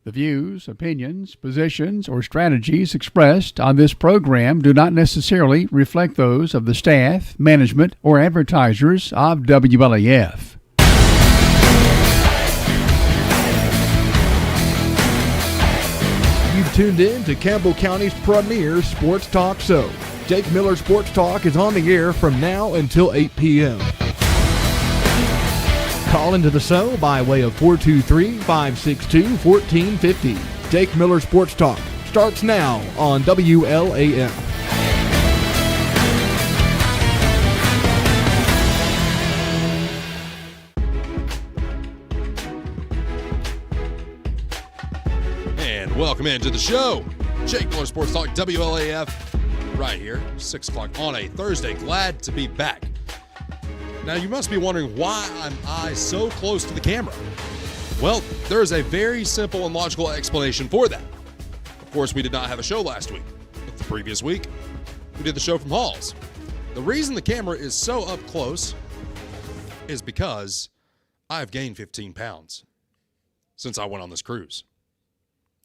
The views, opinions, positions, or strategies expressed on this program do not necessarily reflect those of the staff, management, or advertisers of WLAF. You've tuned in to Campbell County's premier sports talk show. Jake Miller Sports Talk is on the air from now until 8 p.m. Call into the show by way of 423-562-1450. Jake Miller Sports Talk starts now on WLAF. And welcome into the show. Jake Miller Sports Talk, WLAF, right here, 6 o'clock on a Thursday. Glad to be back. Now, you must be wondering why I'm so close to the camera. Well, there's a very simple and logical explanation for that. Of course, we did not have a show last week. But the previous week, we did the show from Halls. The reason the camera is so up close is because I've gained 15 pounds since I went on this cruise.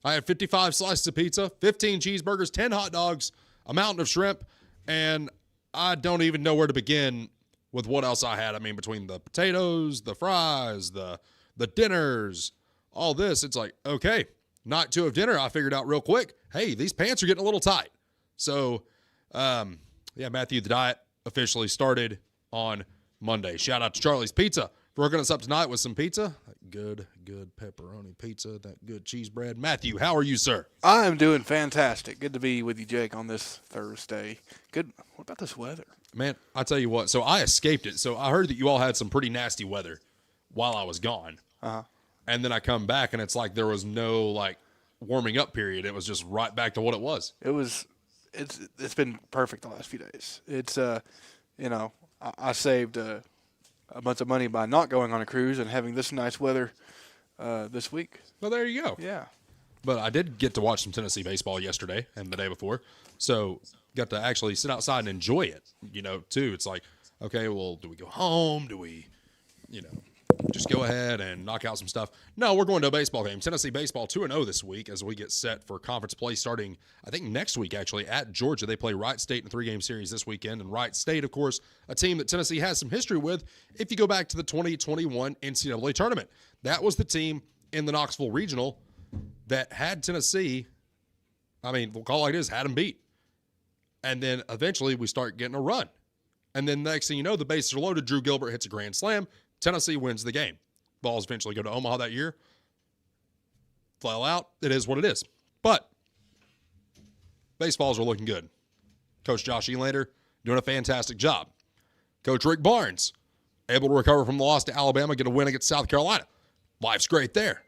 I had 55 slices of pizza, 15 cheeseburgers, 10 hot dogs, a mountain of shrimp, and I don't even know where to begin with what else I had. I mean, between the potatoes, the fries, the dinners, all this, it's like, okay, night 2 of dinner, I figured out real quick, hey, these pants are getting a little tight. So, Matthew, the diet officially started on Monday. Shout out to Charlie's Pizza for hooking us up tonight with some pizza. Good pepperoni pizza, that good cheese bread. Matthew, how are you, sir? I am doing fantastic. Good to be with you, Jake, on this Thursday. Good. What about this weather? Man, I tell you what, so I escaped it. So I heard that you all had some pretty nasty weather while I was gone. Uh-huh. And then I come back, and it's like there was no, warming up period. It was just right back to what it was. It's been perfect the last few days. It's, I saved a bunch of money by not going on a cruise and having this nice weather this week. Well, there you go. Yeah. But I did get to watch some Tennessee baseball yesterday and the day before. So got to actually sit outside and enjoy it, too. It's like, okay, well, do we go home? Do we, just go ahead and knock out some stuff? No, we're going to a baseball game. Tennessee baseball 2-0 this week as we get set for conference play starting, I think, next week, actually, at Georgia. They play Wright State in a 3-game series this weekend. And Wright State, of course, a team that Tennessee has some history with if you go back to the 2021 NCAA tournament. That was the team in the Knoxville Regional that had Tennessee, we'll call it like this, had them beat. And then eventually we start getting a run. And then next thing you know, the bases are loaded. Drew Gilbert hits a grand slam. Tennessee wins the game. Balls eventually go to Omaha that year. Fell out. It is what it is. But baseballs are looking good. Coach Josh Elander doing a fantastic job. Coach Rick Barnes able to recover from the loss to Alabama, get a win against South Carolina. Life's great there.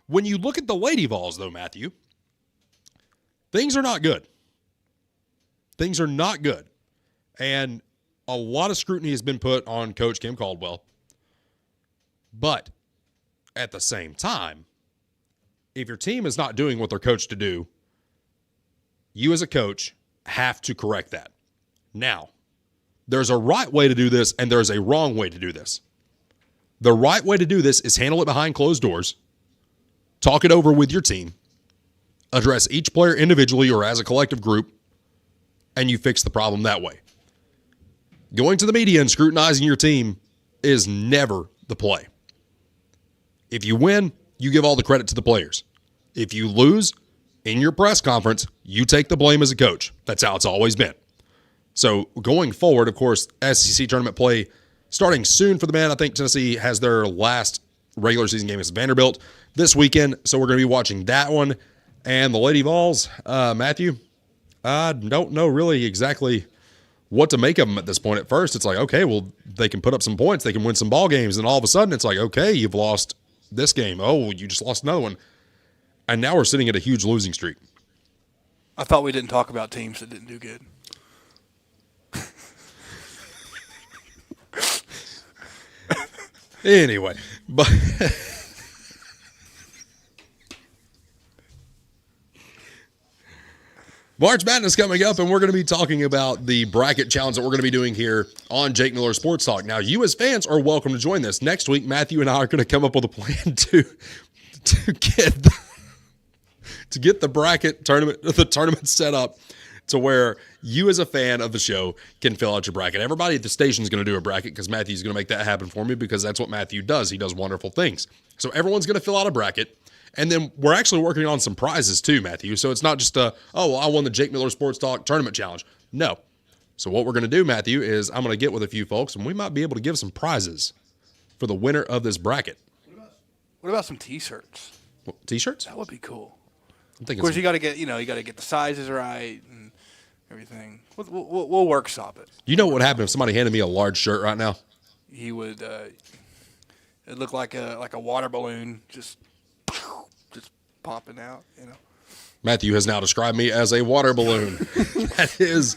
When you look at the Lady Vols, though, Matthew, things are not good. Things are not good. And a lot of scrutiny has been put on Coach Kim Caldwell. But at the same time, if your team is not doing what they're coached to do, you as a coach have to correct that. Now, there's a right way to do this and there's a wrong way to do this. The right way to do this is handle it behind closed doors, talk it over with your team, address each player individually or as a collective group, and you fix the problem that way. Going to the media and scrutinizing your team is never the play. If you win, you give all the credit to the players. If you lose, in your press conference, you take the blame as a coach. That's how it's always been. So going forward, of course, SEC tournament play starting soon for the men. I think Tennessee has their last regular season game against Vanderbilt this weekend, so we're going to be watching that one. And the Lady Vols, Matthew, I don't know really exactly what to make of them at this point. At first, it's like, okay, well, they can put up some points. They can win some ball games. And all of a sudden, it's like, okay, you've lost this game. Oh, you just lost another one. And now we're sitting at a huge losing streak. I thought we didn't talk about teams that didn't do good. Anyway, but March Madness coming up, and we're going to be talking about the bracket challenge that we're going to be doing here on Jake Miller Sports Talk. Now, you as fans are welcome to join this. Next week, Matthew and I are going to come up with a plan to get to get the tournament set up to where you as a fan of the show can fill out your bracket. Everybody at the station is going to do a bracket because Matthew's going to make that happen for me because that's what Matthew does. He does wonderful things. So everyone's going to fill out a bracket. And then we're actually working on some prizes too, Matthew. So it's not just I won the Jake Miller Sports Talk Tournament Challenge. No. So what we're going to do, Matthew, is I'm going to get with a few folks, and we might be able to give some prizes for the winner of this bracket. What about some T-shirts? T-shirts? That would be cool. I'm thinking Of course, you got to get the sizes right and everything. We'll workshop it. You know what would happen if somebody handed me a large shirt right now? He would. It looked like a water balloon, just popping out. Matthew has now described me as a water balloon. That is,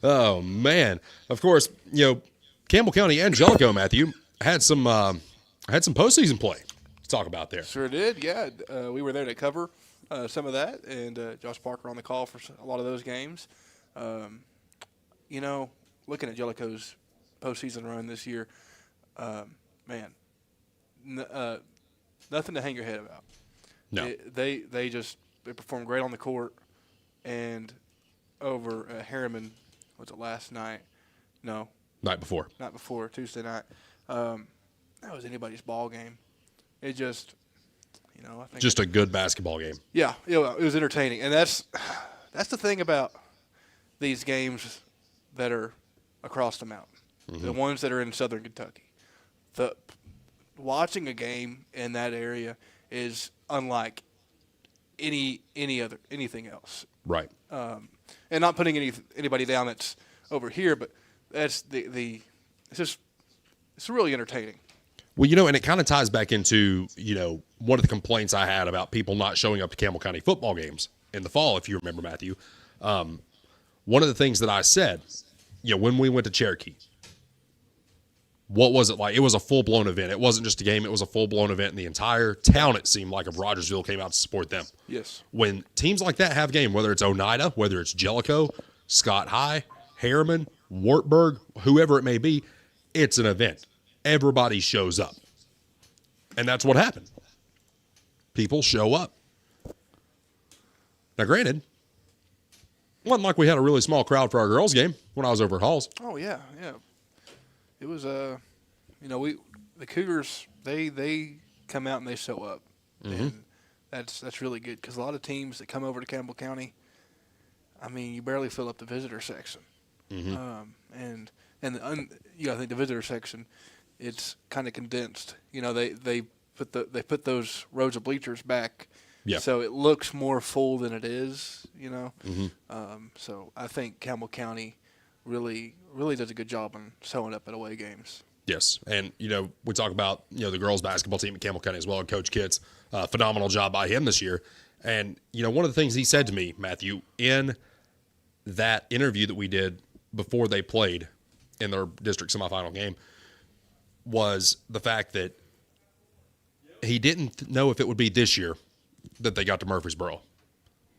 oh man. Of course, Campbell County and Jellicoe, Matthew, had some postseason play to talk about there. Sure did. Yeah, we were there to cover some of that, and Josh Parker on the call for a lot of those games. Looking at Jellicoe's postseason run this year, man, nothing to hang your head about. No, they performed great on the court, and over Harriman, was it last night? No, night before, Tuesday night. That was anybody's ball game. It just, I think just a good basketball game. Yeah, it was entertaining, and that's the thing about these games that are across the mountain, the ones that are in Southern Kentucky. Watching a game in that area is unlike anything else. Right. And not putting anybody down that's over here, but that's it's really entertaining. Well, and it kind of ties back into, one of the complaints I had about people not showing up to Campbell County football games in the fall, if you remember, Matthew. One of the things that I said, when we went to Cherokee, what was it like? It was a full-blown event. It wasn't just a game. It was a full-blown event, and the entire town, it seemed like, of Rogersville came out to support them. Yes. When teams like that have game, whether it's Oneida, whether it's Jellicoe, Scott High, Harriman, Wartburg, whoever it may be, it's an event. Everybody shows up. And that's what happened. People show up. Now, granted, it wasn't like we had a really small crowd for our girls' game when I was over at Halls. Oh, yeah. It was, the Cougars, they come out and they show up. Mm-hmm. And that's really good because a lot of teams that come over to Campbell County, you barely fill up the visitor section. Mm-hmm. You got to think the visitor section, it's kind of condensed. They put those rows of bleachers back, so it looks more full than it is. Mm-hmm. So I think Campbell County really does a good job on showing up at away games. Yes, and we talk about the girls basketball team at Campbell County as well, and Coach Kitts, phenomenal job by him this year. And one of the things he said to me, Matthew, in that interview that we did before they played in their district semifinal game, was the fact that he didn't know if it would be this year that they got to Murfreesboro,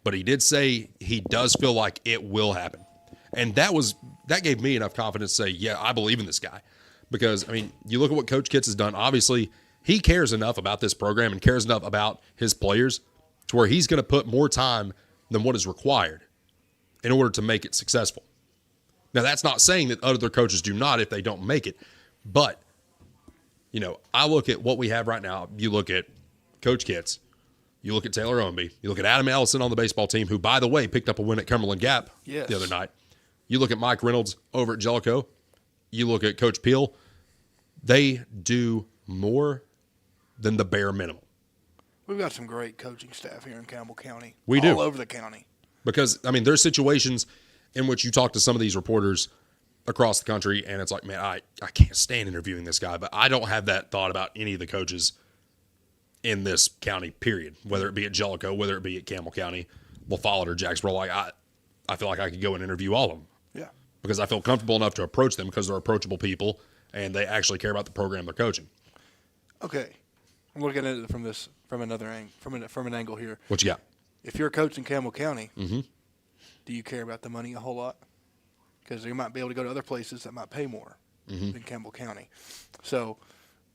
but he did say he does feel like it will happen. And that gave me enough confidence to say, yeah, I believe in this guy. Because, you look at what Coach Kitts has done. Obviously, he cares enough about this program and cares enough about his players to where he's going to put more time than what is required in order to make it successful. Now, that's not saying that other coaches do not if they don't make it. But, I look at what we have right now. You look at Coach Kitts. You look at Taylor Owenby. You look at Adam Ellison on the baseball team, who, by the way, picked up a win at Cumberland Gap the other night. You look at Mike Reynolds over at Jellicoe. You look at Coach Peel. They do more than the bare minimum. We've got some great coaching staff here in Campbell County. We do. All over the county. Because, there's situations in which you talk to some of these reporters across the country, and it's like, man, I can't stand interviewing this guy, but I don't have that thought about any of the coaches in this county, period, whether it be at Jellicoe, whether it be at Campbell County, La Follette, or Jacksboro. I feel like I could go and interview all of them. Yeah. Because I feel comfortable enough to approach them because they're approachable people, and they actually care about the program they're coaching. Okay. I'm looking at it from an angle here. What you got? If you're a coach in Campbell County, do you care about the money a whole lot? Because you might be able to go to other places that might pay more than Campbell County. So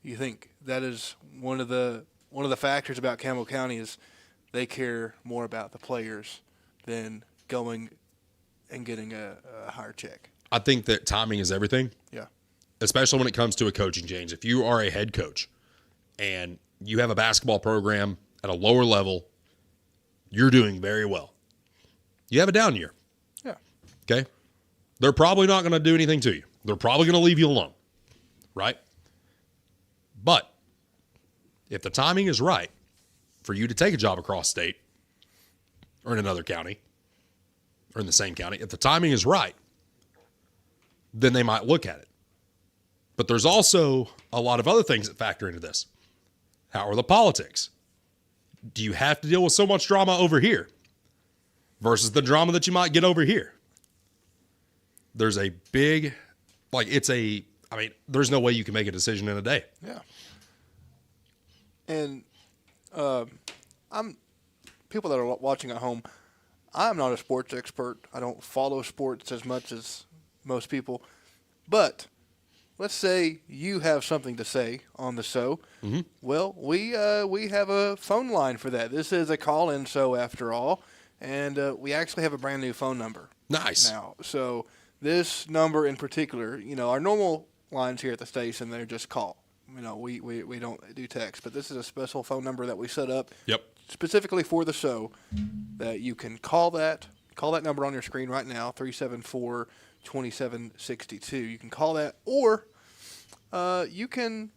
you think that is one of the factors about Campbell County is they care more about the players than going and getting a higher check. I think that timing is everything. Yeah. Especially when it comes to a coaching change. If you are a head coach and you have a basketball program at a lower level, you're doing very well. You have a down year. Yeah. Okay? They're probably not going to do anything to you. They're probably going to leave you alone. Right? But if the timing is right for you to take a job across state or in another county or in the same county, if the timing is right, then they might look at it. But there's also a lot of other things that factor into this. How are the politics? Do you have to deal with so much drama over here versus the drama that you might get over here? There's a big, there's no way you can make a decision in a day. Yeah. And people that are watching at home, I'm not a sports expert. I don't follow sports as much as most people. But let's say you have something to say on the show. Mm-hmm. Well, we have a phone line for that. This is a call-in show after all, and we actually have a brand new phone number. Nice. Now, so this number in particular, our normal lines here at the station, they're just call. We don't do text, but this is a special phone number that we set up specifically for the show that you can call that number on your screen right now, 374-2762. You can call that, or you can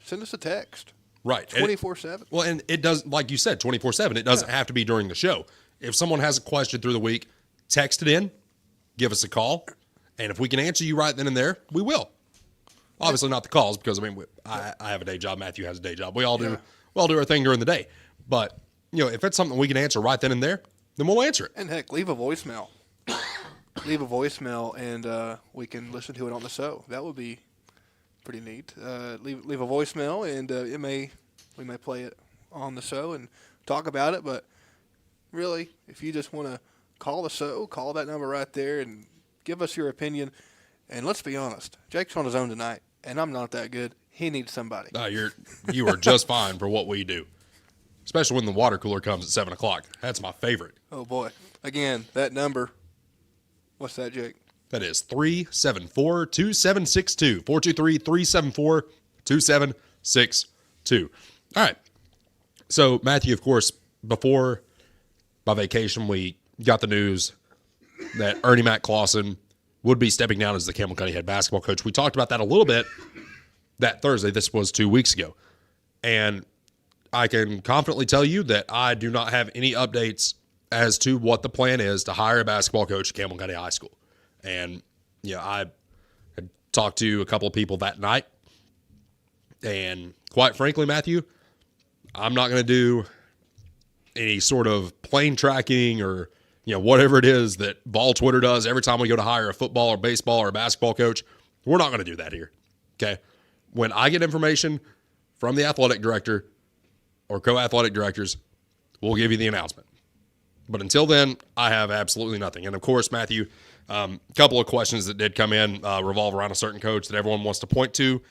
send us a text. Right. 24/7. Well, and it does, like you said, 24/7. It doesn't have to be during the show. If someone has a question through the week, text it in, give us a call, and if we can answer you right then and there, we will. Obviously not the calls because, I have a day job. Matthew has a day job. We all do our thing during the day. But, if it's something we can answer right then and there, then we'll answer it. And heck, leave a voicemail. Leave a voicemail, and we can listen to it on the show. That would be pretty neat. Leave a voicemail, and we may play it on the show and talk about it. But really, if you just want to call the show, call that number right there and give us your opinion. And let's be honest, Jake's on his own tonight, and I'm not that good. He needs somebody. No, you are just fine for what we do, especially when the water cooler comes at 7 o'clock. That's my favorite. Oh, boy. Again, that number, what's that, Jake? That is 374-2762, 423-374-2762. All right. So, Matthew, of course, before my vacation, we got the news that Ernie Mac Clausen would be stepping down as the Campbell County head basketball coach. We talked about that a little bit that Thursday. This was 2 weeks ago. And I can confidently tell you that I do not have any updates as to what the plan is to hire a basketball coach at Campbell County High School. And, I had talked to a couple of people that night. And quite frankly, Matthew, I'm not going to do any sort of plane tracking or, whatever it is that Vol Twitter does every time we go to hire a football or baseball or a basketball coach. We're not going to do that here. Okay. When I get information from the athletic director or co-athletic directors, we'll give you the announcement. But until then, I have absolutely nothing. And of course, Matthew, a couple of questions that did come in revolve around a certain coach that everyone wants to point to.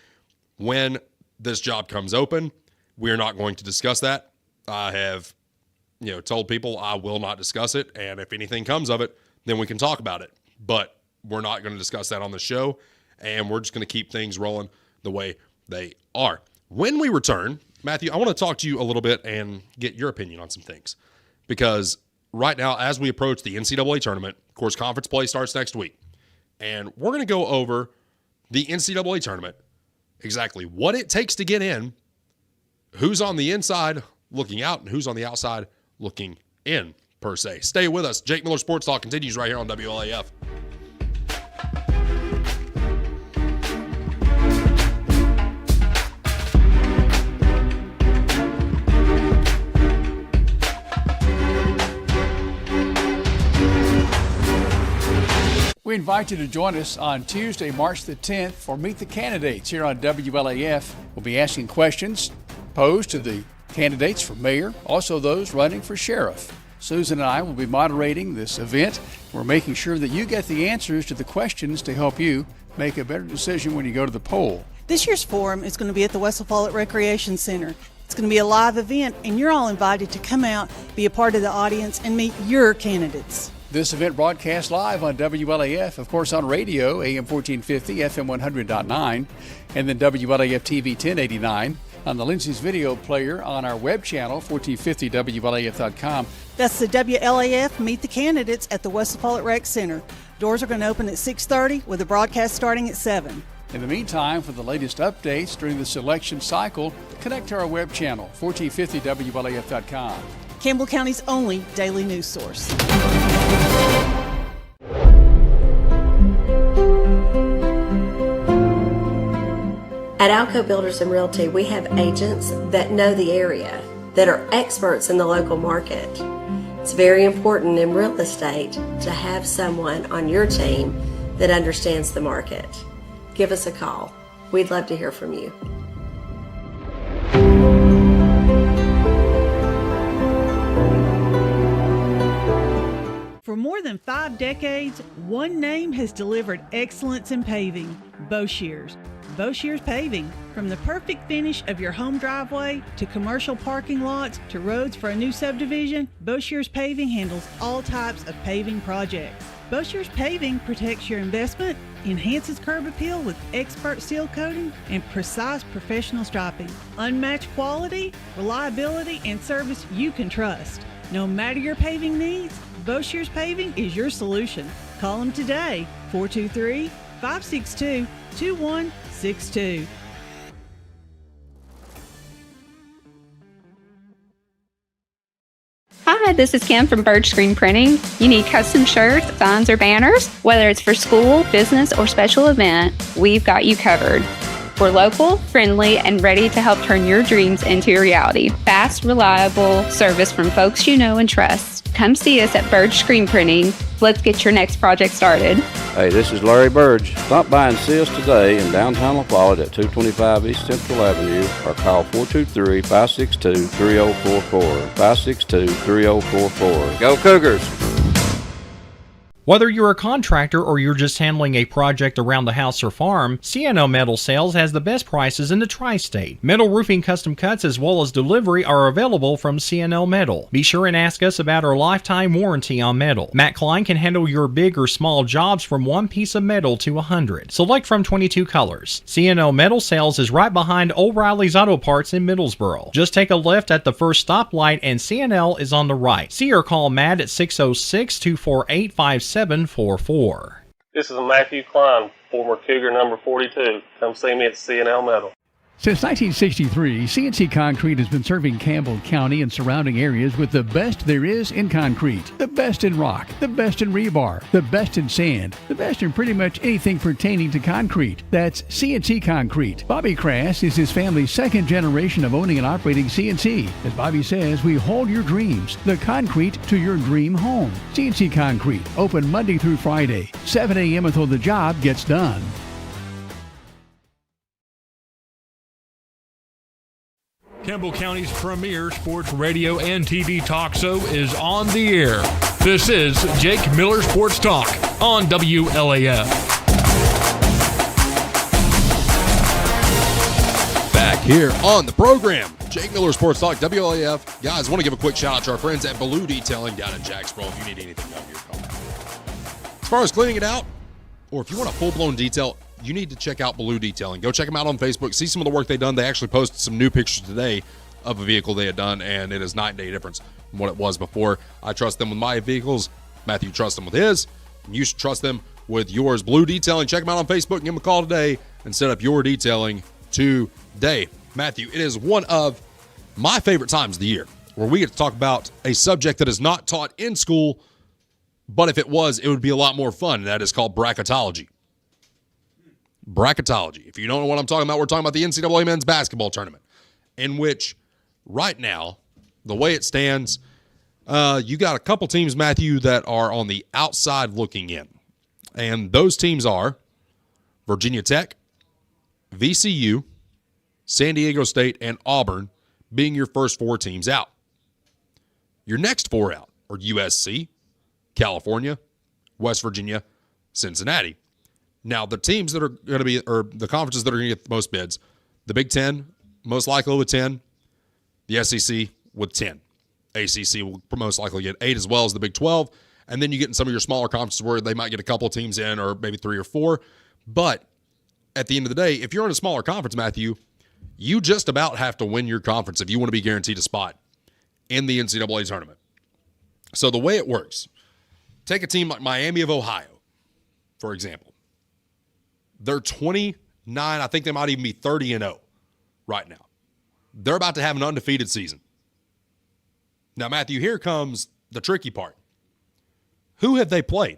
When this job comes open, we are not going to discuss that. I have told people I will not discuss it, and if anything comes of it, then we can talk about it. But we're not going to discuss that on the show, and we're just going to keep things rolling the way they are. When we return, Matthew, I want to talk to you a little bit and get your opinion on some things. Because right now, as we approach the NCAA tournament, of course, conference play starts next week, and we're going to go over the NCAA tournament, exactly what it takes to get in, who's on the inside looking out, and who's on the outside looking in, per se. Stay with us. Jake Miller Sports Talk continues right here on WLAF. We invite you to join us on Tuesday, March the 10th for Meet the Candidates here on WLAF. We'll be asking questions posed to the candidates for mayor, also those running for sheriff. Susan and I will be moderating this event. We're making sure that you get the answers to the questions to help you make a better decision when you go to the poll. This year's forum is going to be at the Wessel Follett Recreation Center. It's going to be a live event, and you're all invited to come out, be a part of the audience, and meet your candidates. This event broadcast live on WLAF, of course on radio, AM 1450, FM 100.9, and then WLAF TV 1089, on the Lindsay's video player on our web channel, 1450WLAF.com. That's the WLAF Meet the Candidates at the West Follett Rec Center. Doors are going to open at 6:30 with the broadcast starting at 7. In the meantime, for the latest updates during the selection cycle, connect to our web channel, 1450WLAF.com. Campbell County's only daily news source. At Alco Builders and Realty, we have agents that know the area, that are experts in the local market. It's very important in real estate to have someone on your team that understands the market. Give us a call. We'd love to hear from you. For more than 5 decades, one name has delivered excellence in paving: Boshears. Boshears Paving. From the perfect finish of your home driveway to commercial parking lots to roads for a new subdivision, Boshears Paving handles all types of paving projects. Boshears Paving protects your investment, enhances curb appeal with expert seal coating and precise professional striping. Unmatched quality, reliability, and service you can trust. No matter your paving needs, Boshears Paving is your solution. Call them today, 423-562-2162. Hi, this is Kim from Bird Screen Printing. You need custom shirts, signs, or banners? Whether it's for school, business, or special event, we've got you covered. We're local, friendly, and ready to help turn your dreams into a reality. Fast, reliable service from folks you know and trust. Come see us at Bird Screen Printing. Let's get your next project started. Hey, this is Larry Burge. Stop by and see us today in downtown La Follette at 225 East Central Avenue or call 423-562-3044. 562-3044. Go Cougars! Whether you're a contractor or you're just handling a project around the house or farm, CNO Metal Sales has the best prices in the tri-state. Metal roofing custom cuts as well as delivery are available from CNO Metal. Be sure and ask us about our lifetime warranty on metal. Matt Klein can handle your big or small jobs from 1 piece of metal to 100. Select from 22 colors. CNO Metal Sales is right behind O'Reilly's Auto Parts in Middlesboro. Just take a left at the first stoplight and CNL is on the right. See or call Matt at 606-248-5744. This is Matthew Klein, former Cougar number 42. Come see me at CNL Metal. Since 1963, CNC Concrete has been serving Campbell County and surrounding areas with the best there is in concrete. The best in rock, the best in rebar, the best in sand, the best in pretty much anything pertaining to concrete. That's CNC Concrete. Bobby Crass is his family's second generation of owning and operating CNC. As Bobby says, we hold your dreams, the concrete to your dream home. CNC Concrete, open Monday through Friday, 7 a.m. until the job gets done. Campbell County's premier sports radio and TV talk show is on the air. This is Jake Miller Sports Talk on WLAF. Back here on the program, Jake Miller Sports Talk, WLAF. Guys, I want to give a quick shout out to our friends at Baloo Detailing down in Jacksboro. If you need anything done here, call. As far as cleaning it out, or if you want a full-blown detail, you need to check out Baloo Detailing. Go check them out on Facebook. See some of the work they've done. They actually posted some new pictures today of a vehicle they had done, and it is night and day difference from what it was before. I trust them with my vehicles. Matthew trusts them with his. And you should trust them with yours. Baloo Detailing. Check them out on Facebook. Give them a call today and set up your detailing today. Matthew, it is one of my favorite times of the year where we get to talk about a subject that is not taught in school, but if it was, it would be a lot more fun. And that is called bracketology. Bracketology. If you don't know what I'm talking about, we're talking about the NCAA men's basketball tournament, in which right now, the way it stands, you got a couple teams, Matthew, that are on the outside looking in. And those teams are Virginia Tech, VCU, San Diego State, and Auburn being your first 4 teams out. Your next 4 out are USC, California, West Virginia, Cincinnati. Now, the teams that are going to be, or the conferences that are going to get the most bids, the Big Ten, most likely with 10, The SEC with 10. ACC will most likely get 8 as well as the Big 12. And then you get in some of your smaller conferences where they might get a couple of teams in or maybe 3 or 4. But at the end of the day, if you're in a smaller conference, Matthew, you just about have to win your conference if you want to be guaranteed a spot in the NCAA tournament. So the way it works, take a team like Miami of Ohio, for example. They're 29. I think they might even be 30-0 right now. They're about to have an undefeated season. Now, Matthew, here comes the tricky part. Who have they played?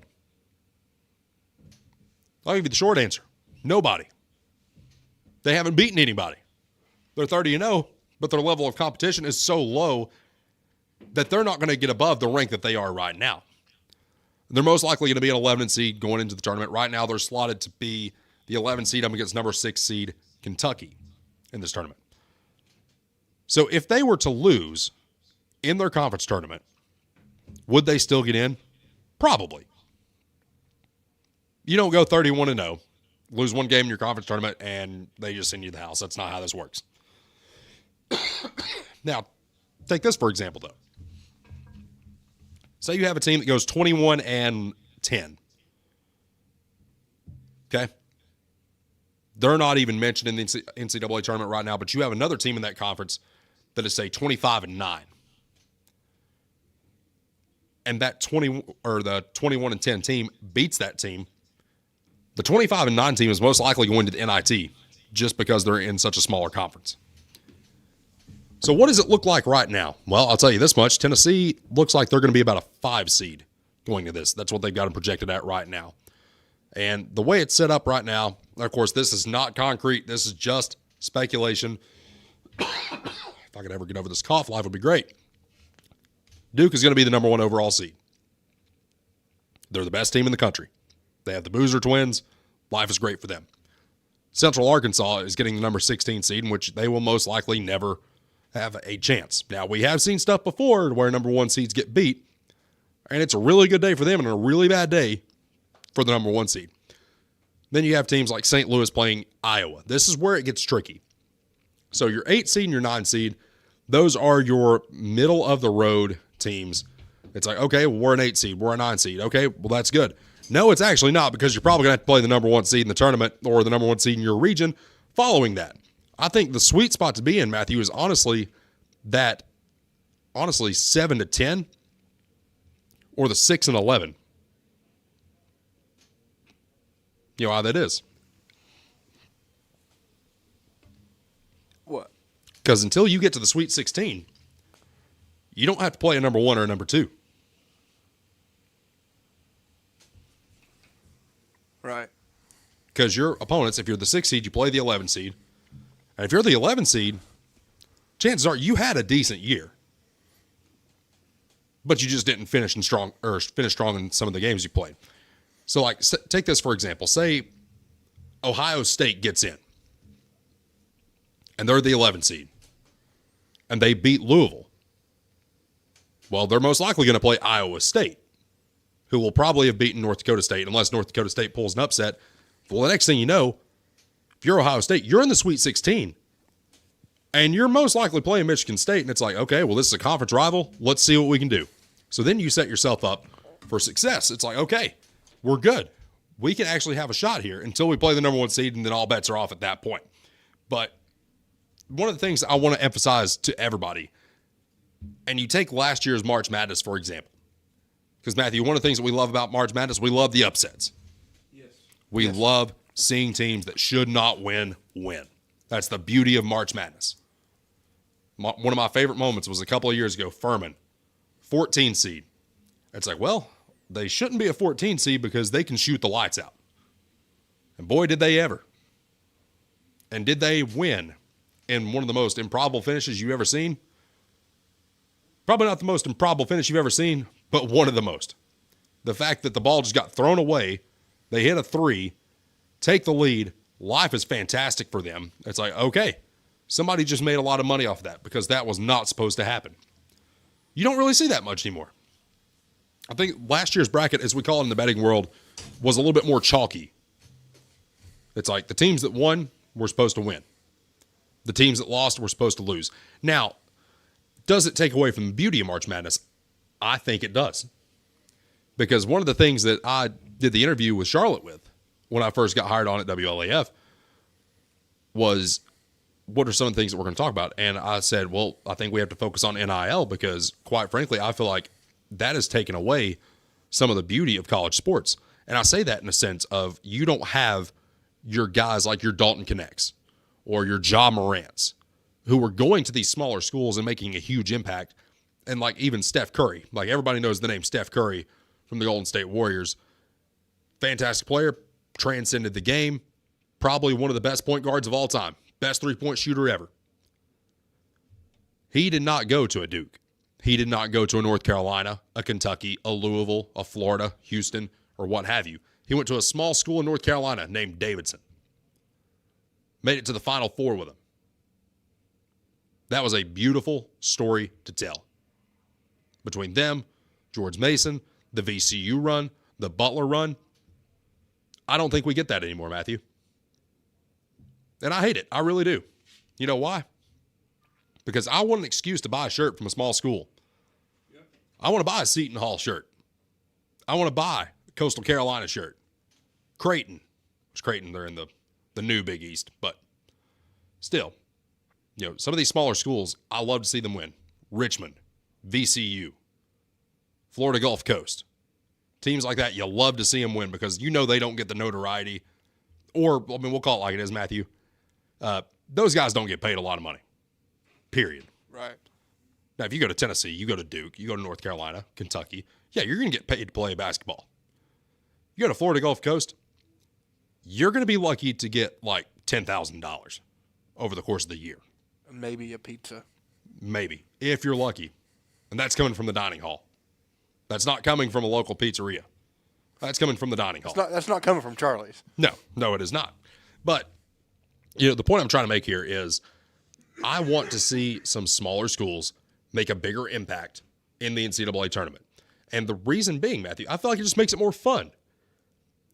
I'll give you the short answer. Nobody. They haven't beaten anybody. They're 30-0, but their level of competition is so low that they're not going to get above the rank that they are right now. They're most likely going to be an 11 seed going into the tournament. Right now, they're slotted to be the 11 seed up against number 6 seed Kentucky in this tournament. So if they were to lose in their conference tournament, would they still get in? Probably. You don't go 31-0, lose one game in your conference tournament, and they just send you to the house. That's not how this works. Now, take this for example, though. Say you have a team that goes 21-10. Okay? They're not even mentioned in the NCAA tournament right now, but you have another team in that conference that is, say, 25-9. And that the 21-10 team beats that team. The 25-9 team is most likely going to the NIT just because they're in such a smaller conference. So what does it look like right now? Well, I'll tell you this much. Tennessee looks like they're going to be about a 5 seed going to this. That's what they've got them projected at right now. And the way it's set up right now, of course, this is not concrete. This is just speculation. If I could ever get over this cough, life would be great. Duke is going to be the number 1 overall seed. They're the best team in the country. They have the Boozer twins. Life is great for them. Central Arkansas is getting the number 16 seed, in which they will most likely never have a chance. Now, we have seen stuff before where number 1 seeds get beat, and it's a really good day for them and a really bad day for the number 1 seed. Then you have teams like St. Louis playing Iowa. This is where it gets tricky. So your 8 seed and your 9 seed, those are your middle of the road teams. It's like, okay, well, we're an 8 seed, we're a 9 seed. Okay, well, that's good. No, it's actually not, because you're probably going to have to play the number 1 seed in the tournament or the number 1 seed in your region following that. I think the sweet spot to be in, Matthew, is honestly 7-10 or the 6-11. You know how that is? What? Because until you get to the Sweet 16, you don't have to play a number 1 or a number 2. Right. Because your opponents, if you're the 6 seed, you play the 11 seed. And if you're the 11 seed, chances are you had a decent year. But you just didn't finish strong in some of the games you played. So, like, take this for example. Say Ohio State gets in, and they're the 11 seed, and they beat Louisville. Well, they're most likely going to play Iowa State, who will probably have beaten North Dakota State, unless North Dakota State pulls an upset. Well, the next thing you know, if you're Ohio State, you're in the Sweet 16, and you're most likely playing Michigan State, and it's like, okay, well, this is a conference rival. Let's see what we can do. So then you set yourself up for success. It's like, okay, we're good. We can actually have a shot here until we play the number 1 seed, and then all bets are off at that point. But one of the things I want to emphasize to everybody, and you take last year's March Madness, for example, because, Matthew, one of the things that we love about March Madness, we love the upsets. Yes. We love seeing teams that should not win. That's the beauty of March Madness. One of my favorite moments was a couple of years ago, Furman, 14 seed. It's like, well, they shouldn't be a 14 seed because they can shoot the lights out. And boy, did they ever. And did they win in one of the most improbable finishes you've ever seen? Probably not the most improbable finish you've ever seen, but one of the most. The fact that the ball just got thrown away, they hit a 3, take the lead, life is fantastic for them. It's like, okay, somebody just made a lot of money off of that because that was not supposed to happen. You don't really see that much anymore. I think last year's bracket, as we call it in the betting world, was a little bit more chalky. It's like the teams that won were supposed to win. The teams that lost were supposed to lose. Now, Does it take away from the beauty of March Madness? I think it does. Because one of the things that I did the interview with Charlotte with when I first got hired on at WLAF was, what are some of the things that we're going to talk about? And I said, well, I think we have to focus on NIL because, quite frankly, I feel like that has taken away some of the beauty of college sports. And I say that in a sense of you don't have your guys like your Dalton Connects or your Ja Morants who are going to these smaller schools and making a huge impact. And like even Steph Curry, like everybody knows the name Steph Curry from the Golden State Warriors. Fantastic player, transcended the game, probably one of the best point guards of all time, best three-point shooter ever. He did not go to a Duke. He did not go to a North Carolina, a Kentucky, a Louisville, a Florida, Houston, or what have you. He went to a small school in North Carolina named Davidson. Made it to the Final Four with him. That was a beautiful story to tell. Between them, George Mason, the VCU run, the Butler run, I don't think we get that anymore, Matthew. And I hate it. I really do. You know why? Because I want an excuse to buy a shirt from a small school. Yep. I want to buy a Seton Hall shirt. I want to buy a Coastal Carolina shirt. Creighton. Which Creighton, they're in the new Big East. But still, you know, some of these smaller schools, I love to see them win. Richmond, VCU, Florida Gulf Coast. Teams like that, you love to see them win because you know they don't get the notoriety. Or, I mean, we'll call it like it is, Matthew. Those guys don't get paid a lot of money. Period. Right. Now, if you go to Tennessee, you go to Duke, you go to North Carolina, Kentucky, yeah, you're going to get paid to play basketball. You go to Florida Gulf Coast, you're going to be lucky to get like $10,000 over the course of the year. Maybe a pizza. Maybe, if you're lucky. And that's coming from the dining hall. That's not coming from a local pizzeria. That's coming from the dining hall. That's not coming from Charlie's. No, it is not. But, you know, the point I'm trying to make here is I want to see some smaller schools make a bigger impact in the NCAA tournament. And the reason being, Matthew, I feel like it just makes it more fun.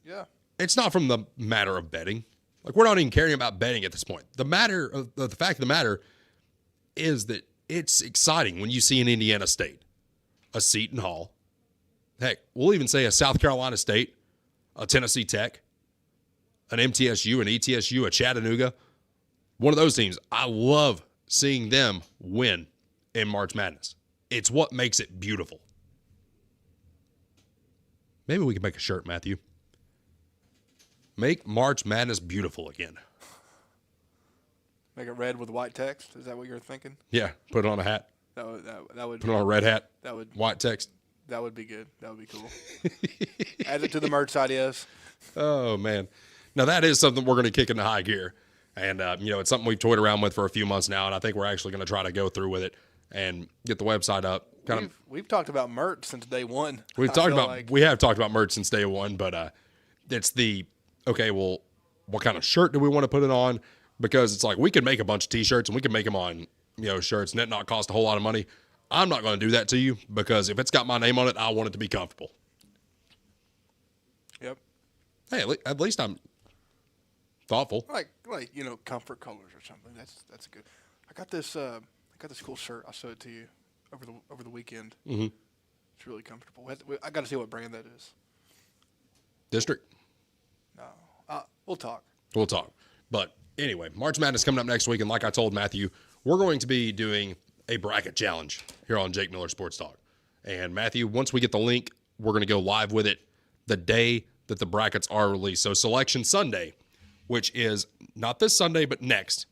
Yeah. It's not from the matter of betting. Like, we're not even caring about betting at this point. The fact of the matter is that it's exciting when you see an Indiana State, a Seton Hall, heck, we'll even say a South Carolina State, a Tennessee Tech, an MTSU, an ETSU, a Chattanooga. One of those teams, I love seeing them win in March Madness. It's what makes it beautiful. Maybe we can make a shirt, Matthew. Make March Madness beautiful again. Make it red with white text? Is that what you're thinking? Yeah, put it on a hat. That would put it on a red hat. That would white text. That would be good. That would be cool. Add it to the merch ideas. Oh, man. Now, that is something we're going to kick into high gear. And, you know, it's something we've toyed around with for a few months now, and I think we're actually going to try to go through with it and get the website up. We've talked about merch since day one. We have talked about merch since day one, but it's okay, well, what kind of shirt do we want to put it on? Because it's like we could make a bunch of T-shirts and we could make them on, you know, shirts and it not cost a whole lot of money. I'm not going to do that to you because if it's got my name on it, I want it to be comfortable. Yep. Hey, at least I'm thoughtful. Like you know, comfort colors or something. That's good. I got this cool shirt. I'll show it to you over the weekend. Mm-hmm. It's really comfortable. I got to see what brand that is. District. No, we'll talk. We'll talk. But anyway, March Madness coming up next week, and like I told Matthew, we're going to be doing a bracket challenge here on Jake Miller Sports Talk. And Matthew, once we get the link, we're going to go live with it the day that the brackets are released. So Selection Sunday, which is not this Sunday, but next.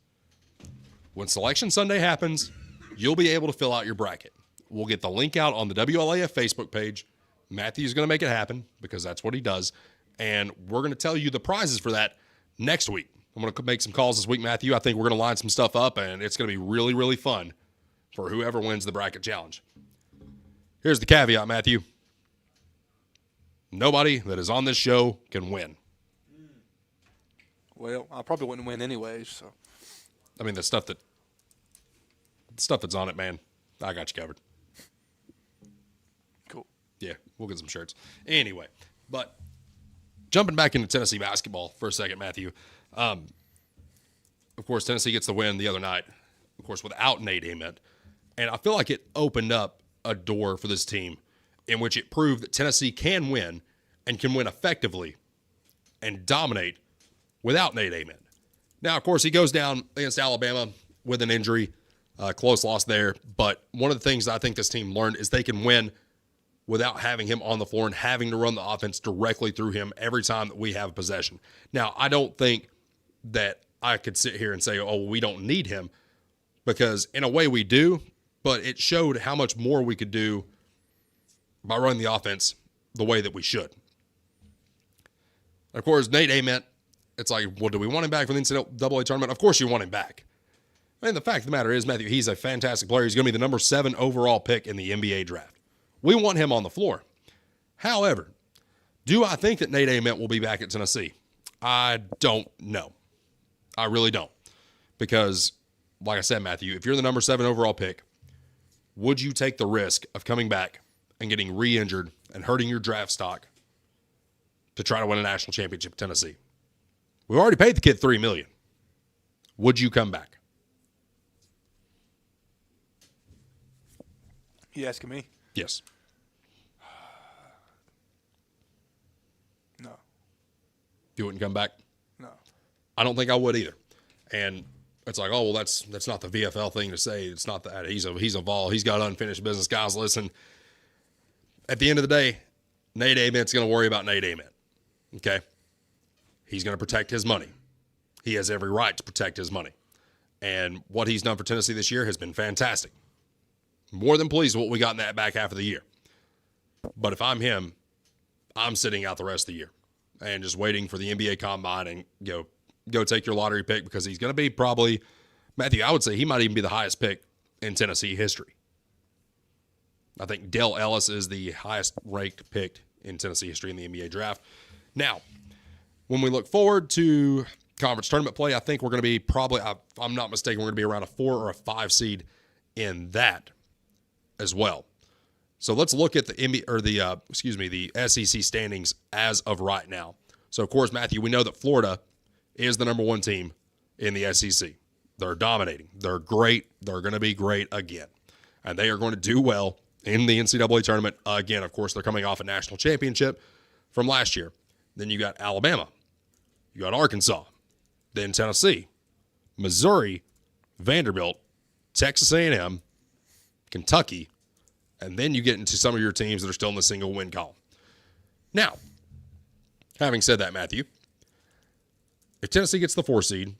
When Selection Sunday happens, you'll be able to fill out your bracket. We'll get the link out on the WLAF Facebook page. Matthew's going to make it happen because that's what he does. And we're going to tell you the prizes for that next week. I'm going to make some calls this week, Matthew. I think we're going to line some stuff up, and it's going to be really, really fun for whoever wins the bracket challenge. Here's the caveat, Matthew. Nobody that is on this show can win. Well, I probably wouldn't win anyways. So, I mean, the stuff that's on it, man, I got you covered. Cool. Yeah, we'll get some shirts. Anyway, but jumping back into Tennessee basketball for a second, Matthew. Of course, Tennessee gets the win the other night, of course, without Nate Ament. And I feel like it opened up a door for this team in which it proved that Tennessee can win and can win effectively and dominate without Nate Ament. Now, of course, he goes down against Alabama with an injury, close loss there. But one of the things that I think this team learned is they can win without having him on the floor and having to run the offense directly through him every time that we have possession. Now, I don't think that I could sit here and say, oh, we don't need him, because in a way we do, but it showed how much more we could do by running the offense the way that we should. Of course, Nate Ament, it's like, well, do we want him back for the NCAA tournament? Of course you want him back. And the fact of the matter is, Matthew, he's a fantastic player. He's going to be the number 7 overall pick in the NBA draft. We want him on the floor. However, do I think that Nate Ament will be back at Tennessee? I don't know. I really don't. Because, like I said, Matthew, if you're the number 7 overall pick, would you take the risk of coming back and getting re-injured and hurting your draft stock to try to win a national championship at Tennessee? We've already paid the kid $3 million. Would you come back? You asking me? Yes. No. You wouldn't come back? No. I don't think I would either. And it's like, oh, well, that's not the VFL thing to say. It's not that. He's a Vol. He's got unfinished business. Guys, listen. At the end of the day, Nate Ament's going to worry about Nate Ament. Okay? He's going to protect his money. He has every right to protect his money. And what he's done for Tennessee this year has been fantastic. More than pleased with what we got in that back half of the year. But if I'm him, I'm sitting out the rest of the year and just waiting for the NBA Combine and go take your lottery pick, because he's going to be probably, Matthew, I would say he might even be the highest pick in Tennessee history. I think Dale Ellis is the highest ranked pick in Tennessee history in the NBA draft. Now, when we look forward to conference tournament play, I think we're going to be probably, if I'm not mistaken, we're going to be around a 4 or a 5 seed in that as well. So let's look at the the SEC standings as of right now. So of course, Matthew, we know that Florida is the number 1 team in the SEC. They're dominating. They're great. They're going to be great again. And they are going to do well in the NCAA tournament again. Of course, they're coming off a national championship from last year. Then you got Alabama. You got Arkansas. Then Tennessee, Missouri, Vanderbilt, Texas A&M, Kentucky, and then you get into some of your teams that are still in the single win column. Now, having said that, Matthew, if Tennessee gets the 4 seed,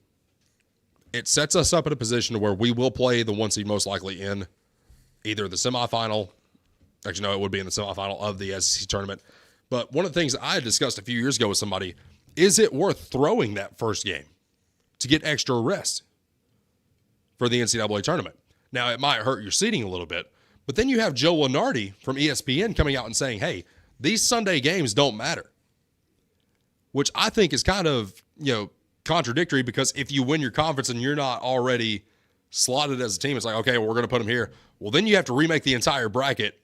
it sets us up in a position where we will play the 1 seed most likely in either the semifinal. Actually, no, it would be in the semifinal of the SEC tournament. But one of the things I had discussed a few years ago with somebody, is it worth throwing that first game to get extra rest for the NCAA tournament? Now, it might hurt your seating a little bit, but then you have Joe Lunardi from ESPN coming out and saying, hey, these Sunday games don't matter, which I think is kind of, contradictory, because if you win your conference and you're not already slotted as a team, it's like, okay, well, we're going to put them here. Well, then you have to remake the entire bracket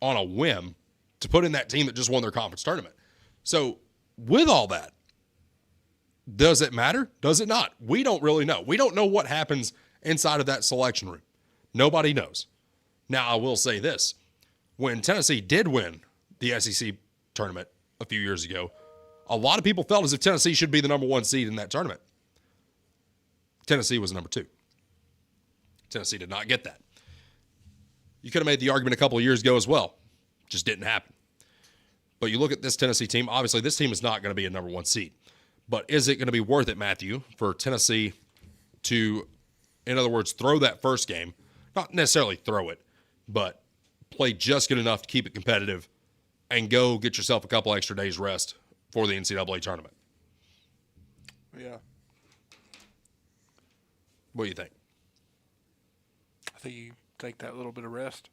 on a whim to put in that team that just won their conference tournament. So with all that, does it matter? Does it not? We don't really know. We don't know what happens inside of that selection room. Nobody knows. Now, I will say this. When Tennessee did win the SEC tournament a few years ago, a lot of people felt as if Tennessee should be the number 1 seed in that tournament. Tennessee was number 2. Tennessee did not get that. You could have made the argument a couple of years ago as well. Just didn't happen. But you look at this Tennessee team, obviously this team is not going to be a number 1 seed. But is it going to be worth it, Matthew, for Tennessee to, in other words, throw that first game? Not necessarily throw it, but play just good enough to keep it competitive and go get yourself a couple extra days rest for the NCAA tournament. Yeah. What do you think? I think you take that little bit of rest.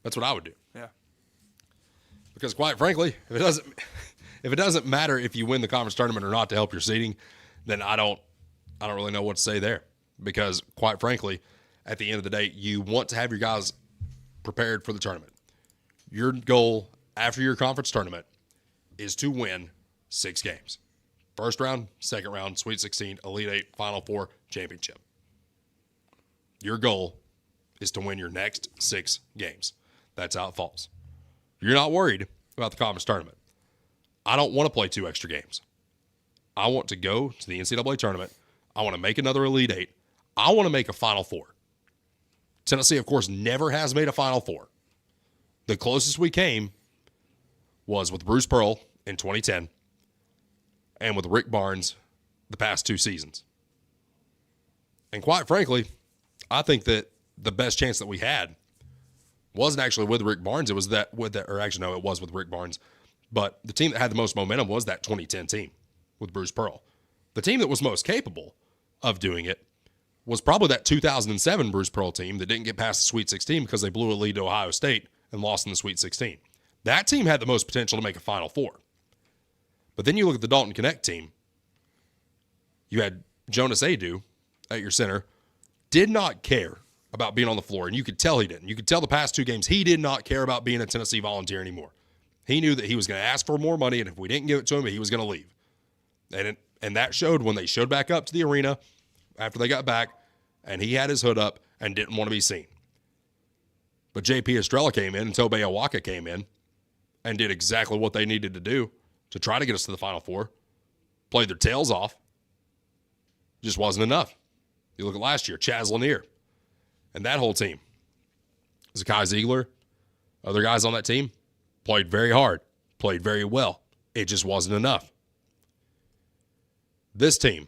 That's what I would do. Yeah. Because quite frankly, if it doesn't matter if you win the conference tournament or not to help your seeding, then I don't really know what to say there. Because quite frankly, at the end of the day, you want to have your guys prepared for the tournament. Your goal after your conference tournament is to win 6 games. First round, second round, Sweet 16, Elite 8, Final 4, championship. Your goal is to win your next 6 games. That's how it falls. You're not worried about the conference tournament. I don't want to play 2 extra games. I want to go to the NCAA tournament. I want to make another Elite Eight. I want to make a Final Four. Tennessee, of course, never has made a Final Four. The closest we came was with Bruce Pearl in 2010 and with Rick Barnes the past 2 seasons. And quite frankly, I think that the best chance that we had wasn't actually with Rick Barnes. It was it was with Rick Barnes. But the team that had the most momentum was that 2010 team with Bruce Pearl. The team that was most capable of doing it was probably that 2007 Bruce Pearl team that didn't get past the Sweet 16 because they blew a lead to Ohio State and lost in the Sweet 16. That team had the most potential to make a Final Four. But then you look at the Dalton Connect team. You had Jonas Adu at your center, did not care about being on the floor, and you could tell he didn't. You could tell the past 2 games he did not care about being a Tennessee Volunteer anymore. He knew that he was going to ask for more money, and if we didn't give it to him, he was going to leave. And that showed when they showed back up to the arena after they got back, and he had his hood up and didn't want to be seen. But J.P. Estrella came in and Tobey Awaka came in and did exactly what they needed to do to try to get us to the Final Four. Played their tails off. Just wasn't enough. You look at last year, Chaz Lanier and that whole team. Zakai Ziegler, other guys on that team, played very hard, played very well. It just wasn't enough. This team,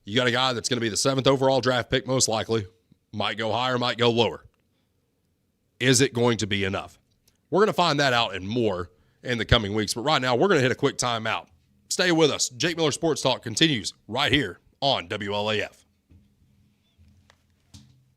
you got a guy that's going to be the 7th overall draft pick most likely, might go higher, might go lower. Is it going to be enough? We're going to find that out and more in the coming weeks, but right now we're going to hit a quick timeout. Stay with us. Jake Miller Sports Talk continues right here on WLAF.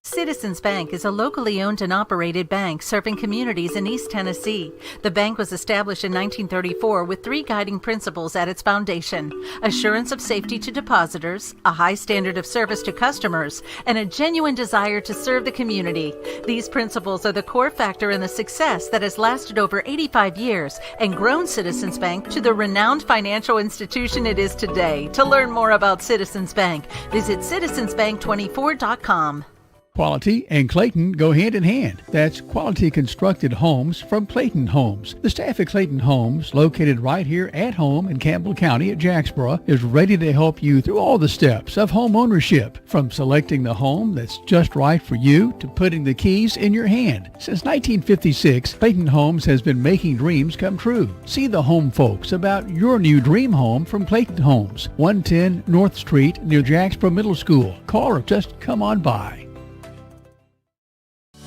Citizens Bank is a locally owned and operated bank serving communities in East Tennessee. The bank was established in 1934 with 3 guiding principles at its foundation: assurance of safety to depositors, a high standard of service to customers, and a genuine desire to serve the community. These principles are the core factor in the success that has lasted over 85 years and grown Citizens Bank to the renowned financial institution it is today. To learn more about Citizens Bank, visit citizensbank24.com. Quality and Clayton go hand in hand. That's quality constructed homes from Clayton Homes. The staff at Clayton Homes, located right here at home in Campbell County at Jacksboro, is ready to help you through all the steps of home ownership, from selecting the home that's just right for you to putting the keys in your hand. Since 1956, Clayton Homes has been making dreams come true. See the home folks about your new dream home from Clayton Homes, 110 North Street near Jacksboro Middle School. Call or just come on by.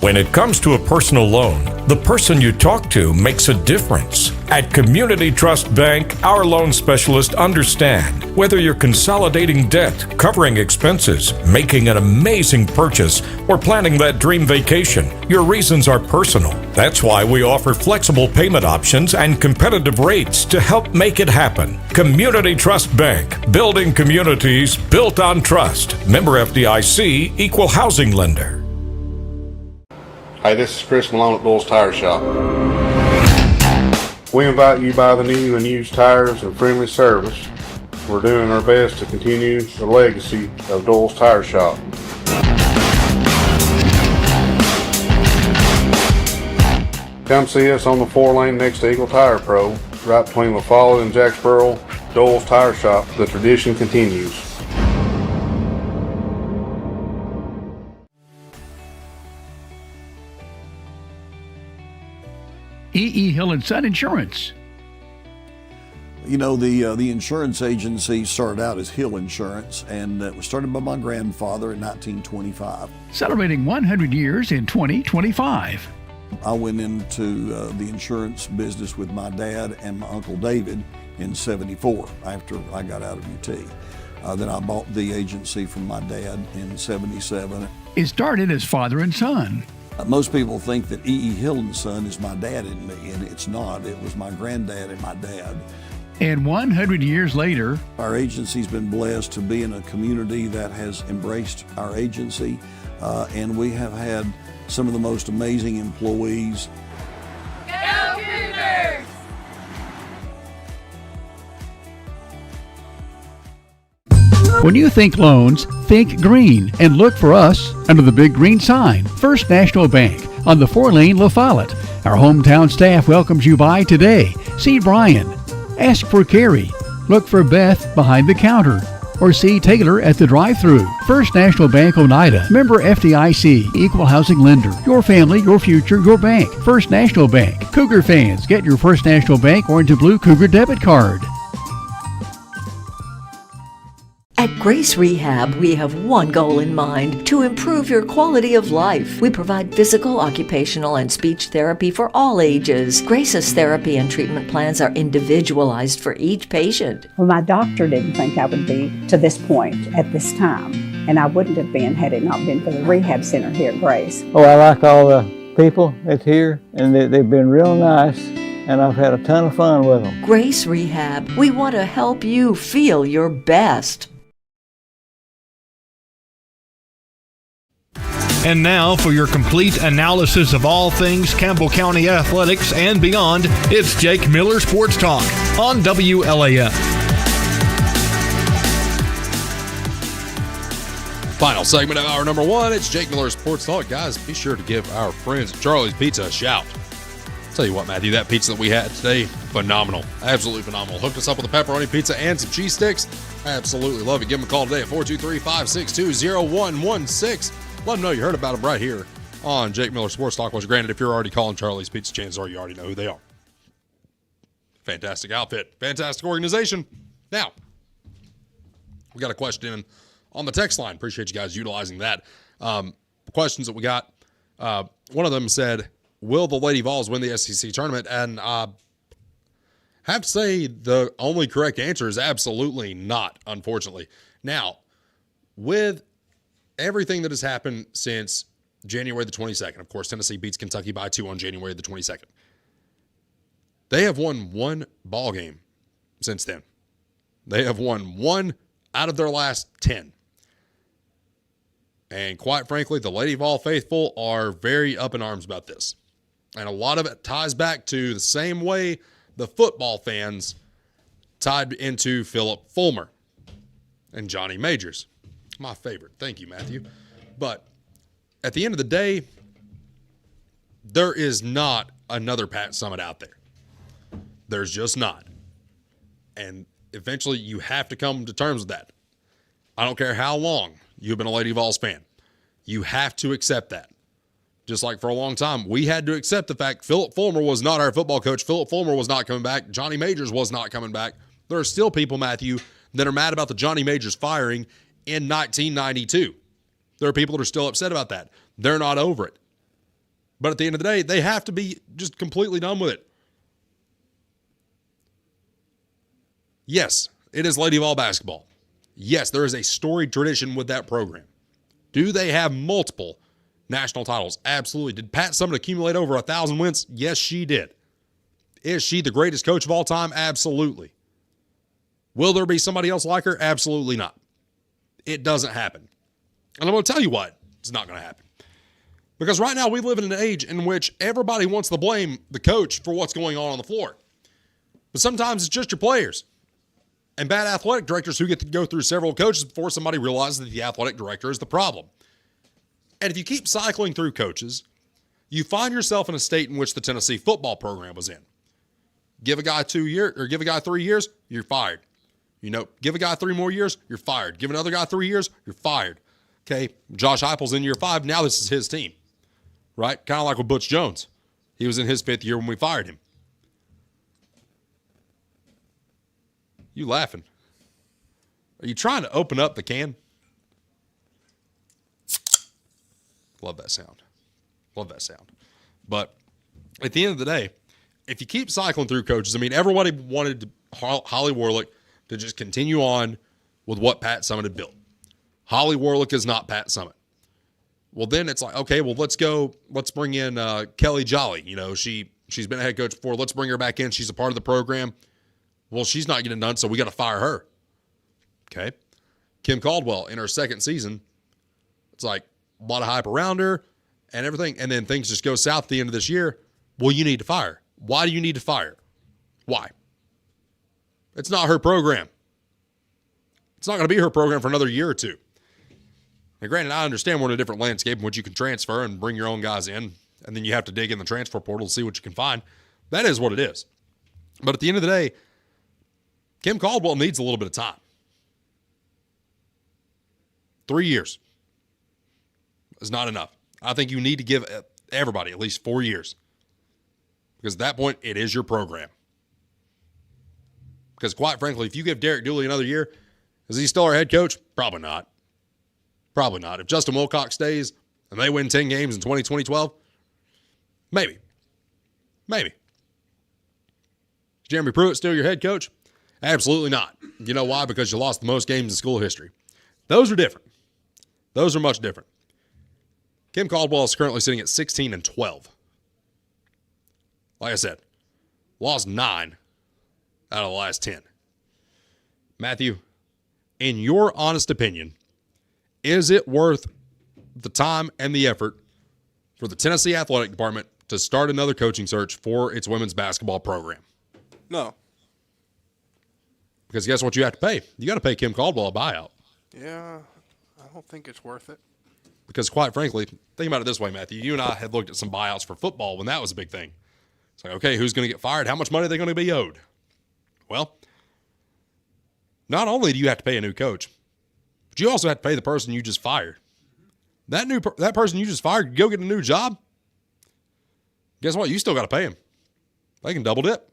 When it comes to a personal loan, the person you talk to makes a difference. At Community Trust Bank, our loan specialists understand whether you're consolidating debt, covering expenses, making an amazing purchase, or planning that dream vacation. Your reasons are personal. That's why we offer flexible payment options and competitive rates to help make it happen. Community Trust Bank, building communities built on trust. Member FDIC, equal housing lender. Hey, this is Chris Malone at Bull's Tire Shop. We invite you to buy the new and used tires and friendly service. We're doing our best to continue the legacy of Doyle's Tire Shop. Come see us on the 4-lane next to Eagle Tire Pro, right between La Follette and Jacksboro. Doyle's Tire Shop. The tradition continues. E.E. Hill & Son Insurance. You know, the insurance agency started out as Hill Insurance, and it was started by my grandfather in 1925. Celebrating 100 years in 2025. I went into the insurance business with my dad and my Uncle David in '74 after I got out of UT. Then I bought the agency from my dad in '77. It started as father and son. Most people think that E.E. Hill & Son is my dad and me, and it's not. It was my granddad and my dad. And 100 years later, our agency's been blessed to be in a community that has embraced our agency, and we have had some of the most amazing employees. Go Cougars! When you think loans, think green and look for us under the big green sign, First National Bank on the 4-lane La Follette. Our hometown staff welcomes you by today. See Brian. Ask for Carrie. Look for Beth behind the counter. Or see Taylor at the drive-thru. First National Bank Oneida. Member FDIC. Equal housing lender. Your family, your future, your bank. First National Bank. Cougar fans, get your First National Bank Orange and Blue Cougar debit card. At Grace Rehab, we have one goal in mind: to improve your quality of life. We provide physical, occupational, and speech therapy for all ages. Grace's therapy and treatment plans are individualized for each patient. Well, my doctor didn't think I would be to this point at this time, and I wouldn't have been had it not been for the rehab center here at Grace. Oh, I like all the people that's here, and they've been real nice, and I've had a ton of fun with them. Grace Rehab, we want to help you feel your best. And now, for your complete analysis of all things Campbell County athletics and beyond, it's Jake Miller Sports Talk on WLAF. Final segment of hour number 1. It's Jake Miller Sports Talk. Guys, be sure to give our friends at Charlie's Pizza a shout. Tell you what, Matthew, that pizza that we had today, phenomenal. Absolutely phenomenal. Hooked us up with a pepperoni pizza and some cheese sticks. Absolutely love it. Give them a call today at 423-562-0116. Let them know you heard about them right here on Jake Miller Sports Talk. Which, granted, if you're already calling Charlie's Pizza, chances are you already know who they are. Fantastic outfit. Fantastic organization. Now, we got a question on the text line. Appreciate you guys utilizing that. Questions that we got. One of them said, will the Lady Vols win the SEC tournament? And I have to say the only correct answer is absolutely not, unfortunately. Now, with everything that has happened since January the 22nd, of course, Tennessee beats Kentucky by 2 on January the 22nd. They have won one ball game since then. They have won 1 out of their last 10. And quite frankly, the Lady Vol faithful are very up in arms about this. And a lot of it ties back to the same way the football fans tied into Philip Fulmer and Johnny Majors. My favorite. Thank you, Matthew. But at the end of the day, there is not another Pat Summitt out there. There's just not. And eventually you have to come to terms with that. I don't care how long you've been a Lady Vols fan. You have to accept that. Just like for a long time, we had to accept the fact Philip Fulmer was not our football coach. Philip Fulmer was not coming back. Johnny Majors was not coming back. There are still people, Matthew, that are mad about the Johnny Majors firing in 1992. There are people that are still upset about that. They're not over it. But at the end of the day, they have to be just completely done with it. Yes, it is Lady Vol basketball. Yes, there is a storied tradition with that program. Do they have multiple national titles? Absolutely. Did Pat Summitt accumulate over 1,000 wins? Yes, she did. Is she the greatest coach of all time? Absolutely. Will there be somebody else like her? Absolutely not. It doesn't happen. And I'm going to tell you what, it's not going to happen. Because right now we live in an age in which everybody wants to blame the coach for what's going on the floor. But sometimes it's just your players and bad athletic directors who get to go through several coaches before somebody realizes that the athletic director is the problem. And if you keep cycling through coaches, you find yourself in a state in which the Tennessee football program was in. Give a guy 2 years or give a guy 3 years, you're fired. Give a guy 3 more years, you're fired. Give another guy 3 years, you're fired. Okay, Josh Heupel's in year 5. Now this is his team, right? Kind of like with Butch Jones. He was in his 5th year when we fired him. You laughing? Are you trying to open up the can? Love that sound. Love that sound. But at the end of the day, if you keep cycling through coaches, everybody wanted Holly Warlick to just continue on with what Pat Summitt had built. Holly Warlick is not Pat Summitt. Well, then it's like, okay, well, let's bring in Kelly Jolly. She's been a head coach before. Let's bring her back in. She's a part of the program. Well, she's not getting done, so we got to fire her. Okay. Kim Caldwell in her 2nd season, it's like a lot of hype around her and everything, and then things just go south at the end of this year. Well, you need to fire her. Why do you need to fire her? Why? It's not her program. It's not going to be her program for another year or two. Now, granted, I understand we're in a different landscape in which you can transfer and bring your own guys in, and then you have to dig in the transfer portal to see what you can find. That is what it is. But at the end of the day, Kim Caldwell needs a little bit of time. 3 years is not enough. I think you need to give everybody at least 4 years. Because at that point, it is your program. Because quite frankly, if you give Derek Dooley another year, is he still our head coach? Probably not. Probably not. If Justin Wilcox stays and they win 10 games in 2012, maybe. Maybe. Is Jeremy Pruitt still your head coach? Absolutely not. You know why? Because you lost the most games in school history. Those are different. Those are much different. Kim Caldwell is currently sitting at 16-12. Like I said, lost 9 out of the last 10. Matthew, in your honest opinion, is it worth the time and the effort for the Tennessee Athletic Department to start another coaching search for its women's basketball program? No. Because guess what you have to pay? You got to pay Kim Caldwell a buyout. Yeah, I don't think it's worth it. Because quite frankly, think about it this way, Matthew. You and I had looked at some buyouts for football when that was a big thing. It's like, okay, who's going to get fired? How much money are they going to be owed? Well, not only do you have to pay a new coach, but you also have to pay the person you just fired. That person you just fired, go get a new job. Guess what? You still got to pay him. They can double dip.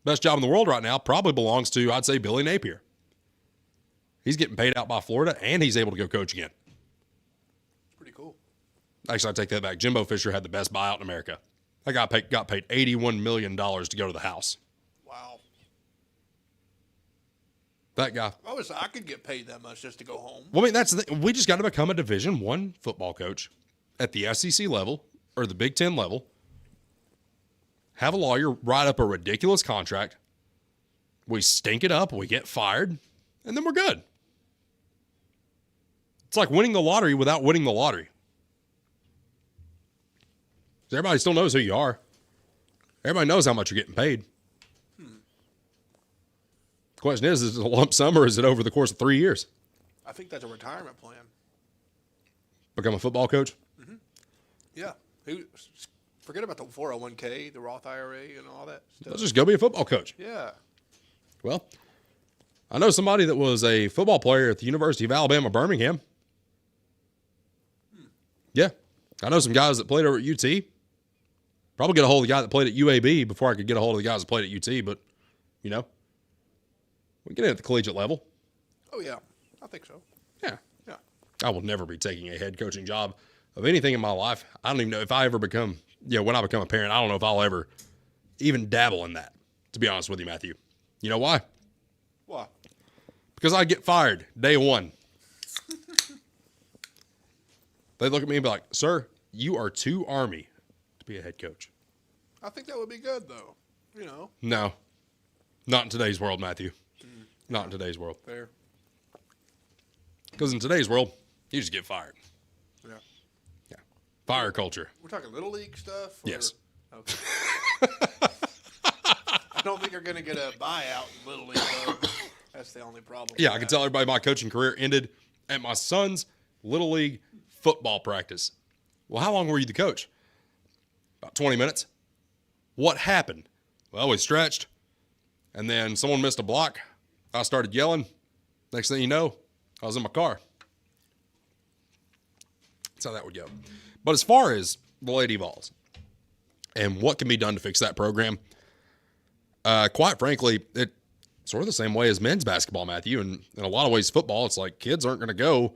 Best job in the world right now probably belongs to, I'd say, Billy Napier. He's getting paid out by Florida, and he's able to go coach again. Pretty cool. Actually, I take that back. Jimbo Fisher had the best buyout in America. That guy got paid $81 million to go to the house. Wow. That guy. I could get paid that much just to go home. Well, I mean, that's the thing. We just got to become a Division I football coach at the SEC level or the Big Ten level. Have a lawyer write up a ridiculous contract. We stink it up. We get fired. And then we're good. It's like winning the lottery without winning the lottery. Everybody still knows who you are. Everybody knows how much you're getting paid. The question is it a lump sum or is it over the course of 3 years? I think that's a retirement plan. Become a football coach? Mm-hmm. Yeah. Forget about the 401k, the Roth IRA, and all that stuff. Let's just go be a football coach. Yeah. Well, I know somebody that was a football player at the University of Alabama, Birmingham. Yeah. I know some guys that played over at UT. Probably get a hold of the guy that played at UAB before I could get a hold of the guys that played at UT, but, you know, we get in at the collegiate level. Oh, yeah. I think so. Yeah. Yeah. I will never be taking a head coaching job of anything in my life. I don't even know if I ever become, when I become a parent, I don't know if I'll ever even dabble in that, to be honest with you, Matthew. You know why? Why? Because I get fired day one. They look at me and be like, sir, you are too Army to be a head coach. I think that would be good, though. You know. No. Not in today's world, Matthew. Not in today's world. Fair. Because in today's world, you just get fired. Yeah. Yeah. Fire culture. We're talking Little League stuff? Or? Yes. Okay. I don't think you're going to get a buyout in Little League, though. That's the only problem. Yeah, I can tell everybody my coaching career ended at my son's Little League football practice. Well, how long were you the coach? About 20 minutes. What happened? Well, we stretched, and then someone missed a block. I started yelling. Next thing you know, I was in my car. That's how that would go. But as far as the Lady Vols and what can be done to fix that program, quite frankly, it's sort of the same way as men's basketball, Matthew. And in a lot of ways, football, it's like kids aren't going to go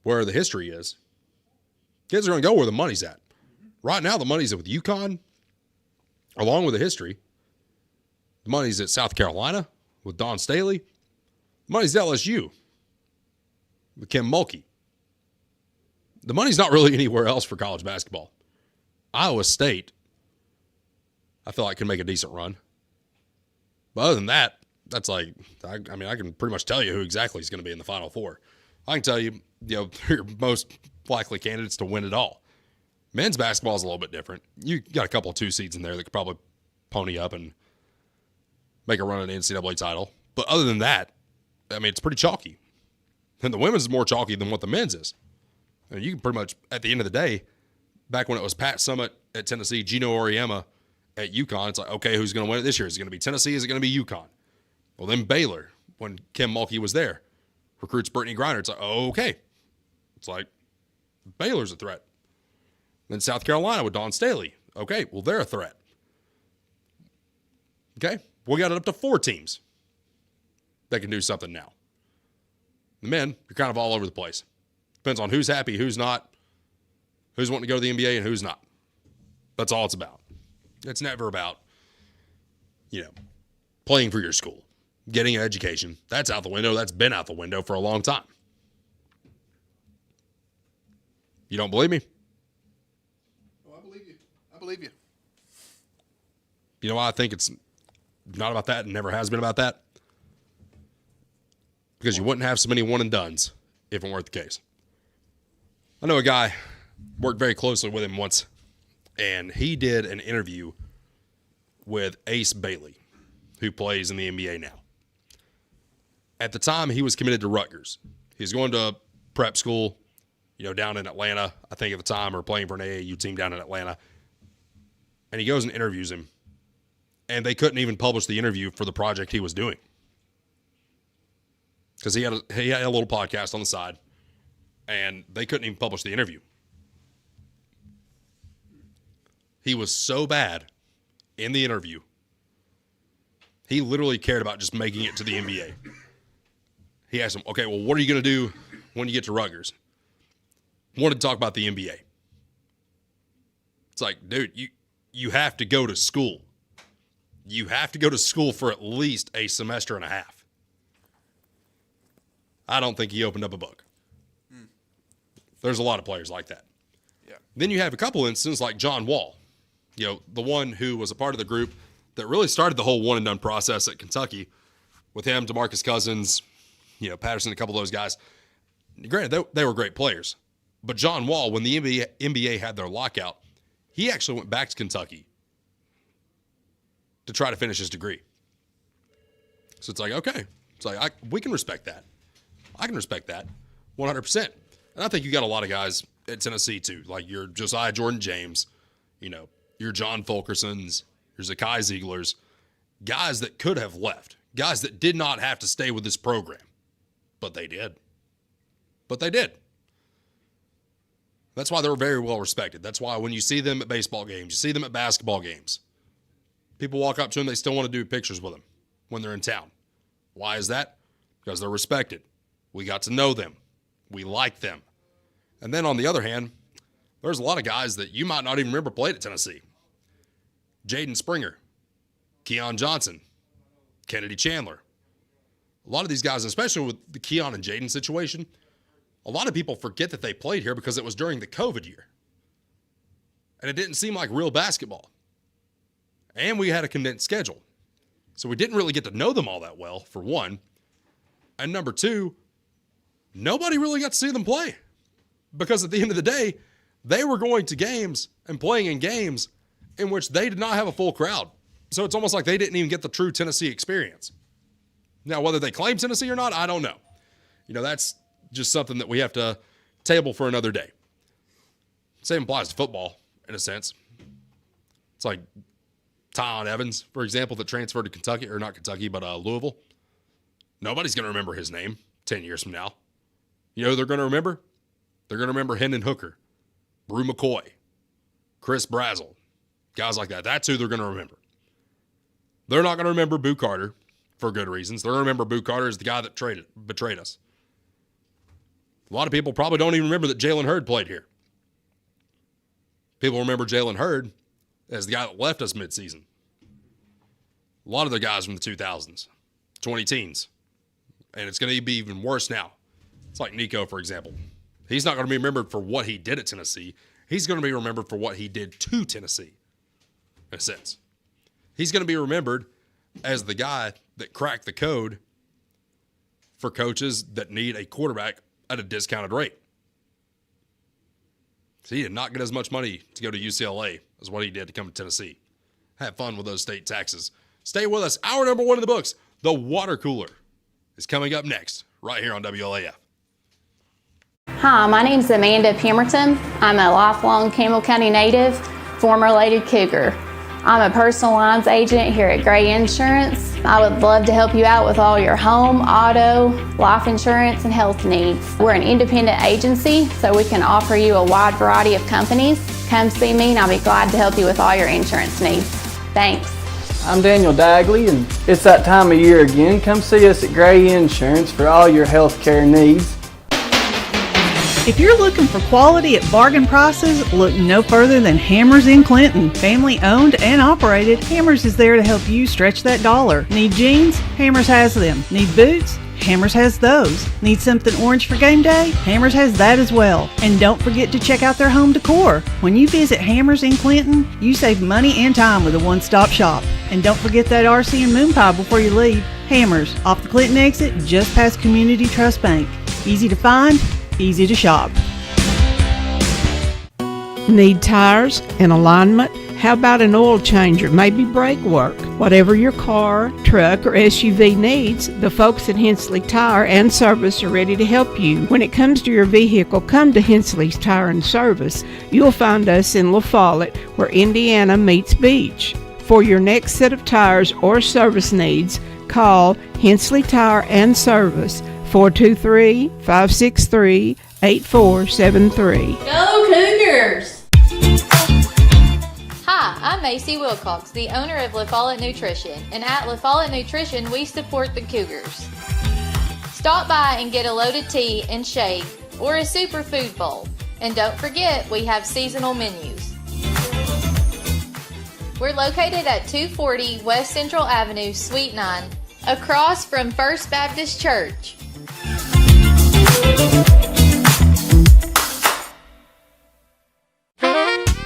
where the history is. Kids are going to go where the money's at. Right now, the money's with UConn, along with the history. The money's at South Carolina with Don Staley. The money's at LSU with Kim Mulkey. The money's not really anywhere else for college basketball. Iowa State, I feel like, can make a decent run. But other than that, that's like, I can pretty much tell you who exactly is going to be in the Final Four. I can tell you, your most likely candidates to win it all. Men's basketball is a little bit different. You got a couple of 2 seeds in there that could probably pony up and make a run at the NCAA title. But other than that, I mean, it's pretty chalky. And the women's is more chalky than what the men's is. I mean, you can pretty much, at the end of the day, back when it was Pat Summitt at Tennessee, Gino Auriemma at UConn, it's like, okay, who's going to win it this year? Is it going to be Tennessee? Is it going to be UConn? Well, then Baylor, when Kim Mulkey was there, recruits Brittany Griner. It's like, oh, okay. It's like, Baylor's a threat. Then South Carolina with Dawn Staley. Okay, well, they're a threat. Okay, we got it up to 4 teams that can do something now. The men, you're kind of all over the place. Depends on who's happy, who's not, who's wanting to go to the NBA and who's not. That's all it's about. It's never about, playing for your school, getting an education. That's out the window. That's been out the window for a long time. You don't believe me? Oh, I believe you. I believe you. You know why I think it's not about that and never has been about that? Because you wouldn't have so many one-and-dones if it weren't the case. I know a guy, worked very closely with him once, and he did an interview with Ace Bailey, who plays in the NBA now. At the time, he was committed to Rutgers. He was going to prep school, down in Atlanta, I think at the time, or playing for an AAU team down in Atlanta. And he goes and interviews him. And they couldn't even publish the interview for the project he was doing. Because he had a little podcast on the side. And they couldn't even publish the interview. He was so bad in the interview. He literally cared about just making it to the NBA. He asked him, okay, well, what are you going to do when you get to Rutgers? Wanted to talk about the NBA. It's like, dude, you have to go to school. You have to go to school for at least a semester and a half. I don't think he opened up a book. There's a lot of players like that. Yeah. Then you have a couple instances like John Wall, the one who was a part of the group that really started the whole one-and-done process at Kentucky with him, DeMarcus Cousins, Patterson, a couple of those guys. Granted, they were great players. But John Wall, when the NBA had their lockout, he actually went back to Kentucky to try to finish his degree. So it's like, okay. It's like, we can respect that. I can respect that 100%. And I think you got a lot of guys at Tennessee, too. Like your Josiah Jordan-James, your John Fulkersons, your Zakai Zieglers, guys that could have left, guys that did not have to stay with this program. But they did. That's why they're very well respected. That's why when you see them at baseball games, you see them at basketball games, people walk up to them, they still want to do pictures with them when they're in town. Why is that? Because they're respected. We got to know them. We like them. And then on the other hand, there's a lot of guys that you might not even remember played at Tennessee. Jaden Springer, Keon Johnson, Kennedy Chandler. A lot of these guys, especially with the Keon and Jaden situation, a lot of people forget that they played here because it was during the COVID year. And it didn't seem like real basketball. And we had a condensed schedule. So we didn't really get to know them all that well, for one. And number two, nobody really got to see them play. Because at the end of the day, they were going to games and playing in games in which they did not have a full crowd. So it's almost like they didn't even get the true Tennessee experience. Now, whether they claim Tennessee or not, I don't know. That's just something that we have to table for another day. Same applies to football, in a sense. It's like Tyon Evans, for example, that transferred to Kentucky, or not Kentucky, but Louisville. Nobody's going to remember his name 10 years from now. You know who they're going to remember? They're going to remember Hendon Hooker, Brew McCoy, Chris Brazzell, guys like that. That's who they're going to remember. They're not going to remember Boo Carter for good reasons. They're going to remember Boo Carter as the guy that betrayed us. A lot of people probably don't even remember that Jalen Hurd played here. People remember Jalen Hurd as the guy that left us midseason. A lot of the guys from the 2000s, 2010s. And it's going to be even worse now. It's like Nico, for example. He's not going to be remembered for what he did at Tennessee. He's going to be remembered for what he did to Tennessee, in a sense. He's going to be remembered as the guy that cracked the code for coaches that need a quarterback at a discounted rate. So he did not get as much money to go to UCLA as what he did to come to Tennessee. Have fun with those state taxes. Stay with us. Hour number 1 in the books. The water cooler is coming up next, right here on WLAF. Hi, my name's Amanda Pemberton. I'm a lifelong Campbell County native, former Lady Cougar. I'm a personal lines agent here at Gray Insurance. I would love to help you out with all your home, auto, life insurance, and health needs. We're an independent agency, so we can offer you a wide variety of companies. Come see me and I'll be glad to help you with all your insurance needs. Thanks. I'm Daniel Dagley, and it's that time of year again. Come see us at Gray Insurance for all your health care needs. If you're looking for quality at bargain prices, look no further than Hammers in Clinton. Family owned and operated, Hammers is there to help you stretch that dollar. Need jeans? Hammers has them. Need boots? Hammers has those. Need something orange for game day? Hammers has that as well. And don't forget to check out their home decor. When you visit Hammers in Clinton, you save money and time with a one-stop shop. And don't forget that RC and moon pie before you leave. Hammers, off the Clinton exit, just past Community Trust Bank. Easy to find, easy to shop. Need tires and alignment? How about an oil changer, maybe brake work? Whatever your car, truck, or SUV needs, the folks at Hensley Tire and Service are ready to help you. When it comes to your vehicle, come to Hensley's Tire and Service. You'll find us in La Follette, where Indiana meets Beach. For your next set of tires or service needs, call Hensley Tire and Service, 423-563-8473. Go Cougars! Hi, I'm Macy Wilcox, the owner of La Follette Nutrition, and at La Follette Nutrition, we support the Cougars. Stop by and get a loaded tea and shake or a superfood bowl. And don't forget, we have seasonal menus. We're located at 240 West Central Avenue, Suite 9, across from First Baptist Church.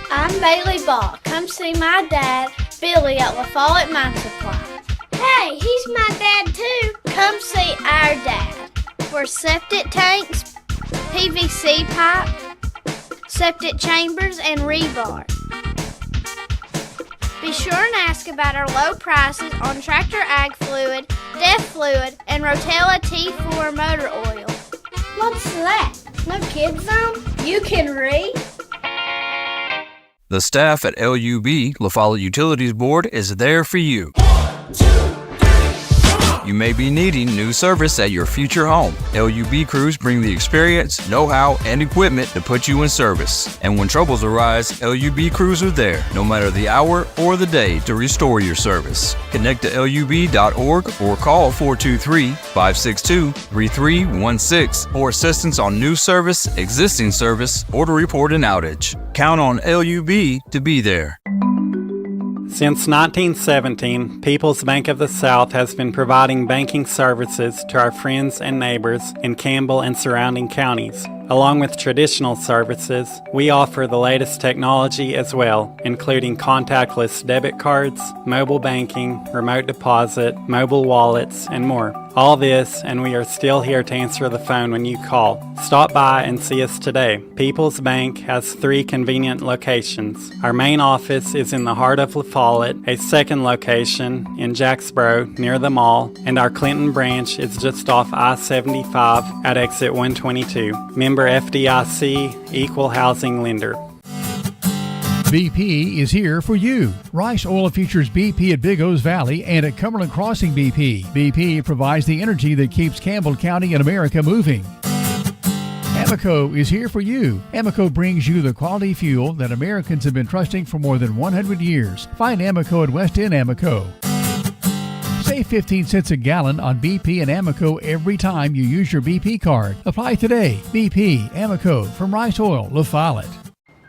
I'm Bailey Ball. Come see my dad, Billy, at La Follette Mine Supply. Hey, he's my dad too. Come see our dad for septic tanks, PVC pipe, septic chambers, and rebar. Be sure and ask about our low prices on Tractor Ag Fluid, Def Fluid, and Rotella T4 motor oil. What's that? No kids zone? You can read? The staff at LUB, La Follette Utilities Board, is there for you. You may be needing new service at your future home. LUB crews bring the experience, know-how, and equipment to put you in service. And when troubles arise, LUB crews are there, no matter the hour or the day, to restore your service. Connect to LUB.org or call 423-562-3316 for assistance on new service, existing service, or to report an outage. Count on LUB to be there. Since 1917, People's Bank of the South has been providing banking services to our friends and neighbors in Campbell and surrounding counties. Along with traditional services, we offer the latest technology as well, including contactless debit cards, mobile banking, remote deposit, mobile wallets, and more. All this, and we are still here to answer the phone when you call. Stop by and see us today. People's Bank has 3 convenient locations. Our main office is in the heart of La Follette, a second location in Jacksboro near the mall, and our Clinton branch is just off I-75 at exit 122. Member FDIC, Equal Housing Lender. BP is here for you. Rice Oil features BP at Big O's Valley and at Cumberland Crossing BP. BP provides the energy that keeps Campbell County and America moving. Amoco is here for you. Amoco brings you the quality fuel that Americans have been trusting for more than 100 years. Find Amoco at West End Amoco. Save 15 cents a gallon on BP and Amoco every time you use your BP card. Apply today. BP, Amoco, from Rice Oil, La Follette.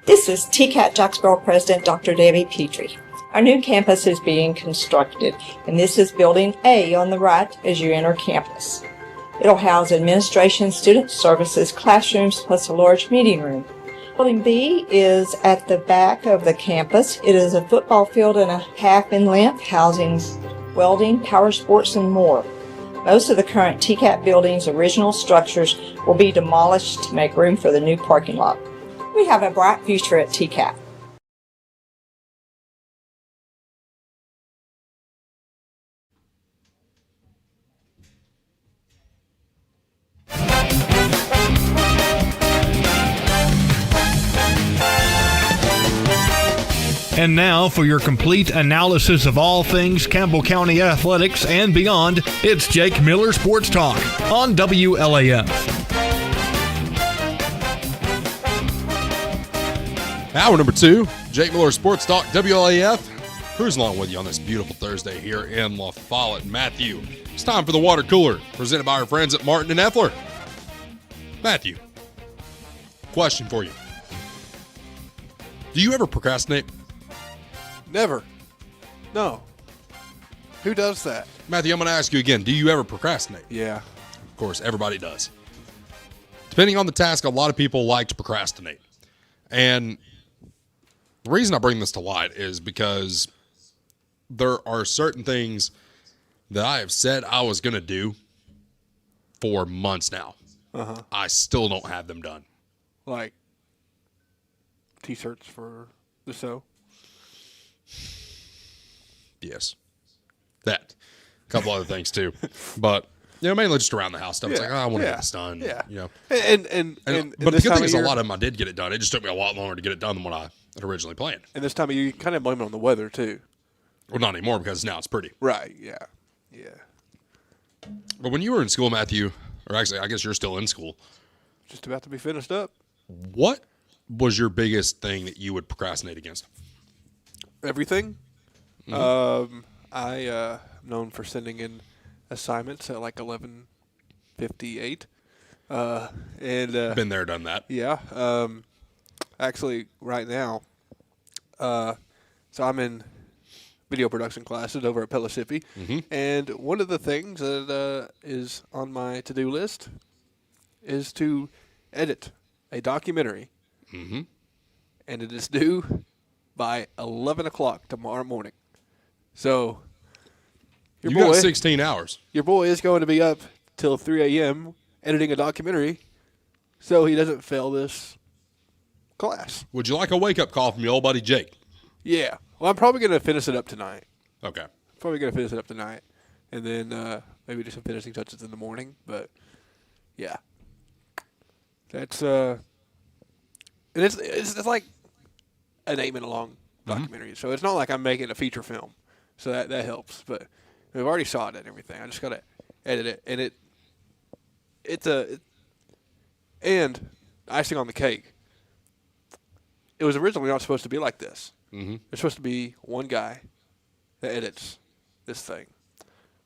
This is TCAT Jacksboro President Dr. Debbie Petrie. Our new campus is being constructed, and this is Building A on the right as you enter campus. It'll house administration, student services, classrooms, plus a large meeting room. Building B is at the back of the campus. It is a football field and a half in length, housing welding, power sports, and more. Most of the current TCAT building's original structures will be demolished to make room for the new parking lot. We have a bright future at TCAT. And now, for your complete analysis of all things Campbell County athletics and beyond, it's Jake Miller Sports Talk on WLAF. Hour number 2, Jake Miller Sports Talk, WLAF. Cruising along with you on this beautiful Thursday here in La Follette. Matthew, it's time for the water cooler, presented by our friends at Martin and Effler. Matthew, question for you. Do you ever procrastinate? Never. No. Who does that? Matthew, I'm going to ask you again. Do you ever procrastinate? Yeah. Of course, everybody does. Depending on the task, a lot of people like to procrastinate. And the reason I bring this to light is because there are certain things that I have said I was going to do for months now. Uh-huh. I still don't have them done. Like T-shirts for the show? Yes. That. A couple other things too. But, mainly just around the house stuff. It's like, I want to get this done. Yeah. And but the this good time thing is a year- lot of them I did get it done. It just took me a lot longer to get it done than what I had originally planned. And this time of year, you kind of blame it on the weather, too. Well, not anymore because now it's pretty. Right, yeah. Yeah. But when you were in school, Matthew, or actually, I guess you're still in school. Just about to be finished up. What was your biggest thing that you would procrastinate against? Everything. Mm-hmm. I am known for sending in assignments at like 11:58. Been there, done that. Yeah. Actually, right now, so I'm in video production classes over at Pellissippi, and one of the things that is on my to-do list is to edit a documentary, and it is due by 11 o'clock tomorrow morning. So You got 16 hours. Your boy is going to be up till 3 a.m. editing a documentary so he doesn't fail this class. Would you like a wake-up call from your old buddy Jake? Yeah. Well, I'm probably going to finish it up tonight. Okay. Probably going to finish it up tonight. And then maybe do some finishing touches in the morning. But, yeah. That's, and it's like an 8-minute-long documentary. So it's not like I'm making a feature film. So that helps. But we've already shot it and everything. I just got to edit it. And and icing on the cake, it was originally not supposed to be like this. There's supposed to be one guy that edits this thing.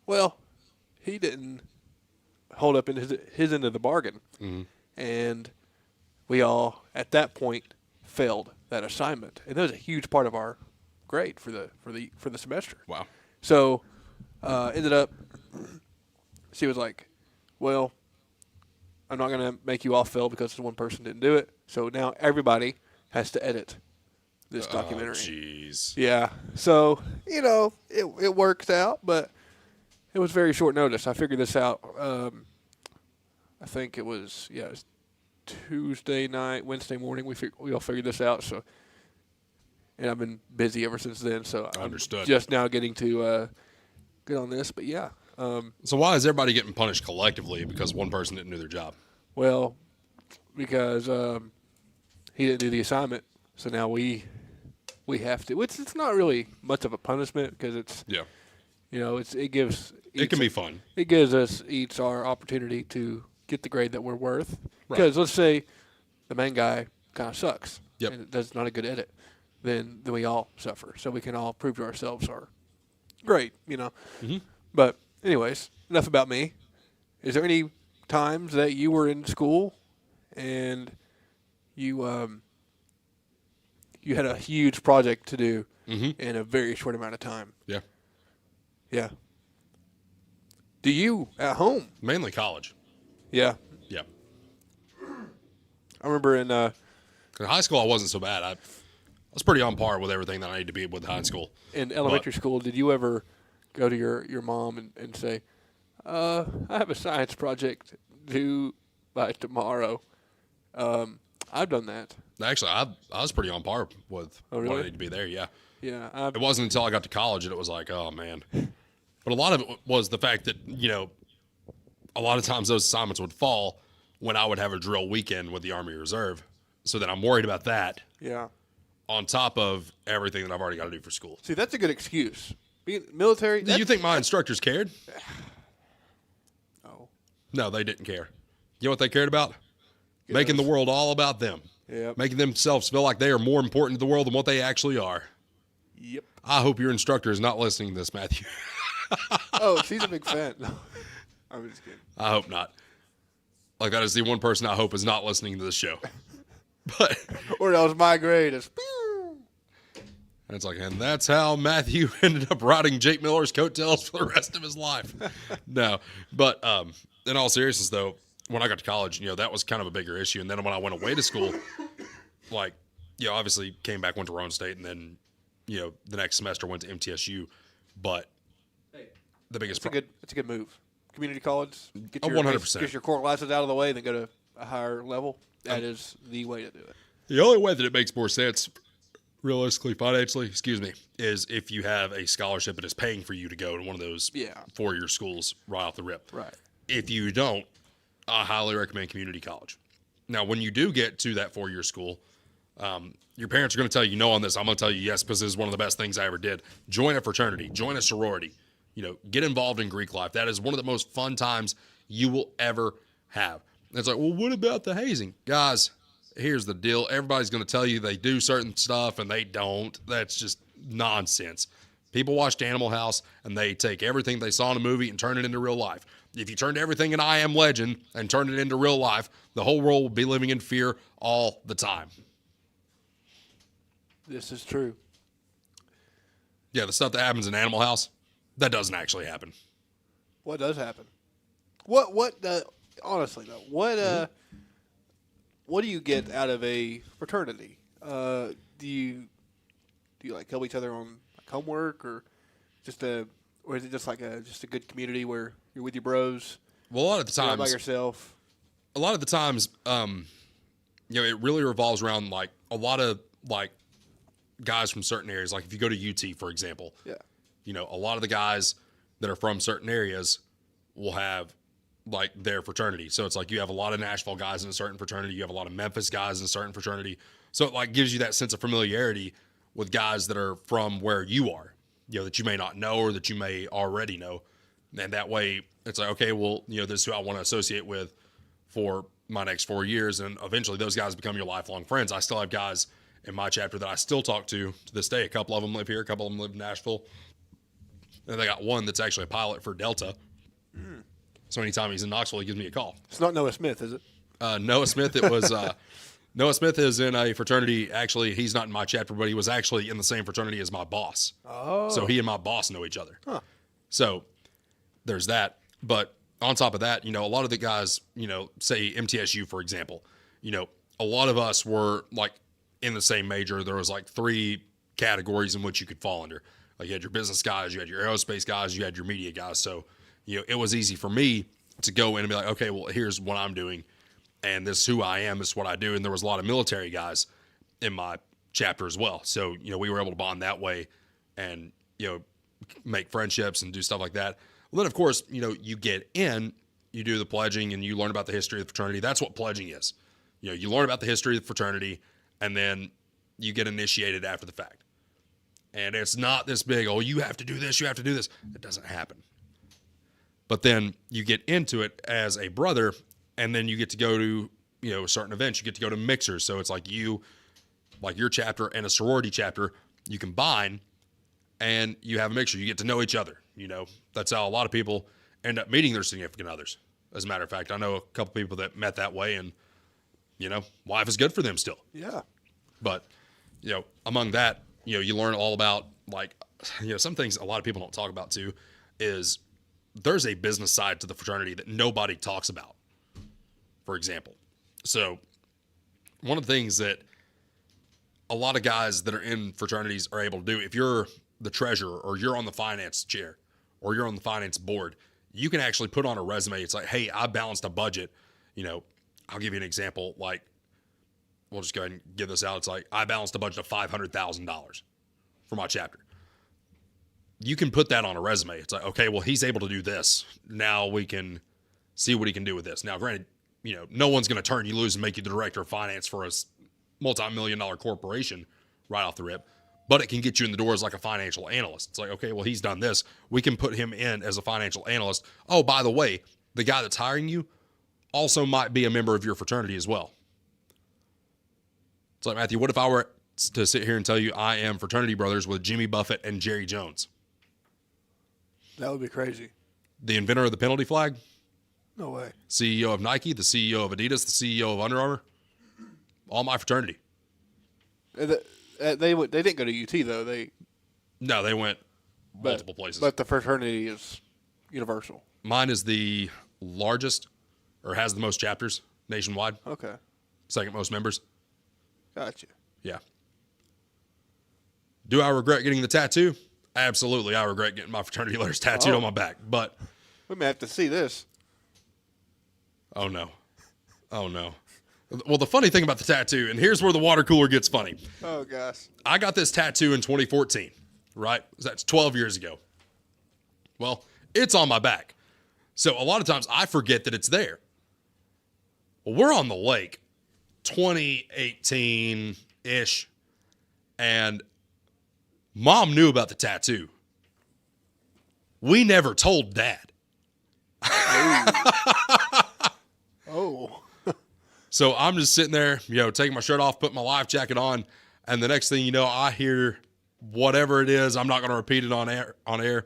Well, he didn't hold up in his end of the bargain, and we all at that point failed that assignment, and that was a huge part of our grade for the semester. Wow! So ended up, she was like, "Well, I'm not going to make you all fail because one person didn't do it. So now everybody has to edit this documentary." Jeez. Yeah. So, it worked out, but it was very short notice. I figured this out. I think it was Tuesday night, Wednesday morning. We all figured this out. So, and I've been busy ever since then. So I'm just now getting to get on this. But yeah. So why is everybody getting punished collectively because one person didn't do their job? Well, because he didn't do the assignment, so now we have to. Which it's not really much of a punishment because it's it gives it can be fun. It gives us each our opportunity to get the grade that we're worth. Right. Because let's say the main guy kind of sucks Yep. and does not a good edit, then we all suffer. So we can all prove to ourselves our grade. But anyways, enough about me. Is there any times that you were in school and you had a huge project to do in a very short amount of time? Yeah. Yeah. Do you at home? Mainly college. Yeah. Yeah. I remember in high school I wasn't so bad. I was pretty on par with everything that I need to be with high school. In elementary school, did you ever go to your mom and say, I have a science project due by tomorrow? I've done that. Actually, I was pretty on par with Oh, really? what I need to be there, yeah. Yeah. It wasn't until I got to college that it was like, oh, man. But a lot of it was the fact that, a lot of times those assignments would fall when I would have a drill weekend with the Army Reserve. So then I'm worried about that. Yeah. on top of everything that I've already got to do for school. See, that's a good excuse. Being military. Do you think my instructors cared? No. No, they didn't care. You know what they cared about? Making the world all about them. Yep. Making themselves feel like they are more important to the world than what they actually are. Yep. I hope your instructor is not listening to this, Matthew. Oh, she's a big fan. No, I'm just kidding. I hope not. Like, that is the one person I hope is not listening to this show. But or that was my grade. It's, and it's like, and that's how Matthew ended up riding Jake Miller's coattails for the rest of his life. No, but in all seriousness, though, when I got to college, that was kind of a bigger issue. And then when I went away to school, like, obviously came back, went to Roane State, and then, the next semester went to MTSU. But the biggest it's a good move. Community college, get your 100%. Get your core classes out of the way, then go to a higher level. That is the way to do it. The only way that it makes more sense, realistically, financially, is if you have a scholarship that is paying for you to go to one of those 4-year schools right off the rip. Right. If you don't, I highly recommend community college. Now, when you do get to that 4-year school, your parents are going to tell you no on this. I'm going to tell you yes, because this is one of the best things I ever did. Join a fraternity. Join a sorority. Get involved in Greek life. That is one of the most fun times you will ever have. And it's like, well, what about the hazing? Guys, here's the deal. Everybody's going to tell you they do certain stuff and they don't. That's just nonsense. People watched Animal House and they take everything they saw in a movie and turn it into real life. If you turned everything in I Am Legend and turned it into real life, the whole world would be living in fear all the time. This is true. Yeah, the stuff that happens in Animal House, that doesn't actually happen. What does happen? Honestly though, what do you get out of a fraternity? Do you like help each other on like homework, or is it just like a good community where you're with your bros? Well, a lot of the times, you're not by yourself. A lot of the times, it really revolves around like a lot of like guys from certain areas. Like if you go to UT, for example, a lot of the guys that are from certain areas will have like their fraternity. So it's like you have a lot of Nashville guys in a certain fraternity. You have a lot of Memphis guys in a certain fraternity. So it like gives you that sense of familiarity with guys that are from where you are, that you may not know or that you may already know. And that way it's like, okay, well, this is who I want to associate with for my next 4 years. And eventually those guys become your lifelong friends. I still have guys in my chapter that I still talk to this day. A couple of them live here. A couple of them live in Nashville. And they got one that's actually a pilot for Delta. So anytime he's in Knoxville, he gives me a call. It's not Noah Smith, is it? Noah Smith, it was Noah Smith is in a fraternity. Actually, he's not in my chapter, but he was actually in the same fraternity as my boss. Oh. So he and my boss know each other. Huh. So there's that. But on top of that, a lot of the guys, say MTSU, for example, a lot of us were like in the same major. There was like 3 categories in which you could fall under. Like you had your business guys, you had your aerospace guys, you had your media guys. So, it was easy for me to go in and be like, okay, well, here's what I'm doing. And this is who I am. This is what I do. And there was a lot of military guys in my chapter as well. So, we were able to bond that way and, make friendships and do stuff like that. Well, then, of course, you get in, you do the pledging and you learn about the history of the fraternity. That's what pledging is. You learn about the history of the fraternity and then you get initiated after the fact. And it's not this big, oh, you have to do this, you have to do this. It doesn't happen. But then you get into it as a brother, and then you get to go to, certain events. You get to go to mixers. So it's like your chapter and a sorority chapter, you combine, and you have a mixture. You get to know each other. That's how a lot of people end up meeting their significant others. As a matter of fact, I know a couple people that met that way, and, life is good for them still. Yeah. But, among that, you learn all about, like, some things a lot of people don't talk about, too, is there's a business side to the fraternity that nobody talks about, for example. So one of the things that a lot of guys that are in fraternities are able to do, if you're the treasurer or you're on the finance chair or you're on the finance board, you can actually put on a resume. It's like, hey, I balanced a budget. I'll give you an example. Like, we'll just go ahead and give this out. It's like, I balanced a budget of $500,000 for my chapter. You can put that on a resume. It's like, okay, well, he's able to do this. Now we can see what he can do with this. Now, granted, no one's going to turn you loose and make you the director of finance for a multi-million-dollar corporation right off the rip, but it can get you in the door as like a financial analyst. It's like, okay, well, he's done this. We can put him in as a financial analyst. Oh, by the way, the guy that's hiring you also might be a member of your fraternity as well. It's like, Matthew, what if I were to sit here and tell you I am fraternity brothers with Jimmy Buffett and Jerry Jones? That would be crazy. The inventor of the penalty flag, No way. CEO of Nike, the CEO of Adidas, the CEO of Under Armour, all my fraternity. They didn't go to UT though. They went multiple places. But the fraternity is universal. Mine is the largest, or has the most chapters nationwide. Okay. Second most members. Gotcha. Yeah. Do I regret getting the tattoo? Absolutely, I regret getting my fraternity letters tattooed on my back. But we may have to see this. Oh no. Well, the funny thing about the tattoo, and here's where the water cooler gets funny. Oh gosh. I got this tattoo in 2014, right? That's 12 years ago. Well, it's on my back. So a lot of times I forget that it's there. Well, we're on the lake, 2018-ish, and Mom knew about the tattoo. We never told Dad. Oh. So I'm just sitting there, taking my shirt off, putting my life jacket on, and the next thing you know, I hear whatever it is. I'm not going to repeat it on air,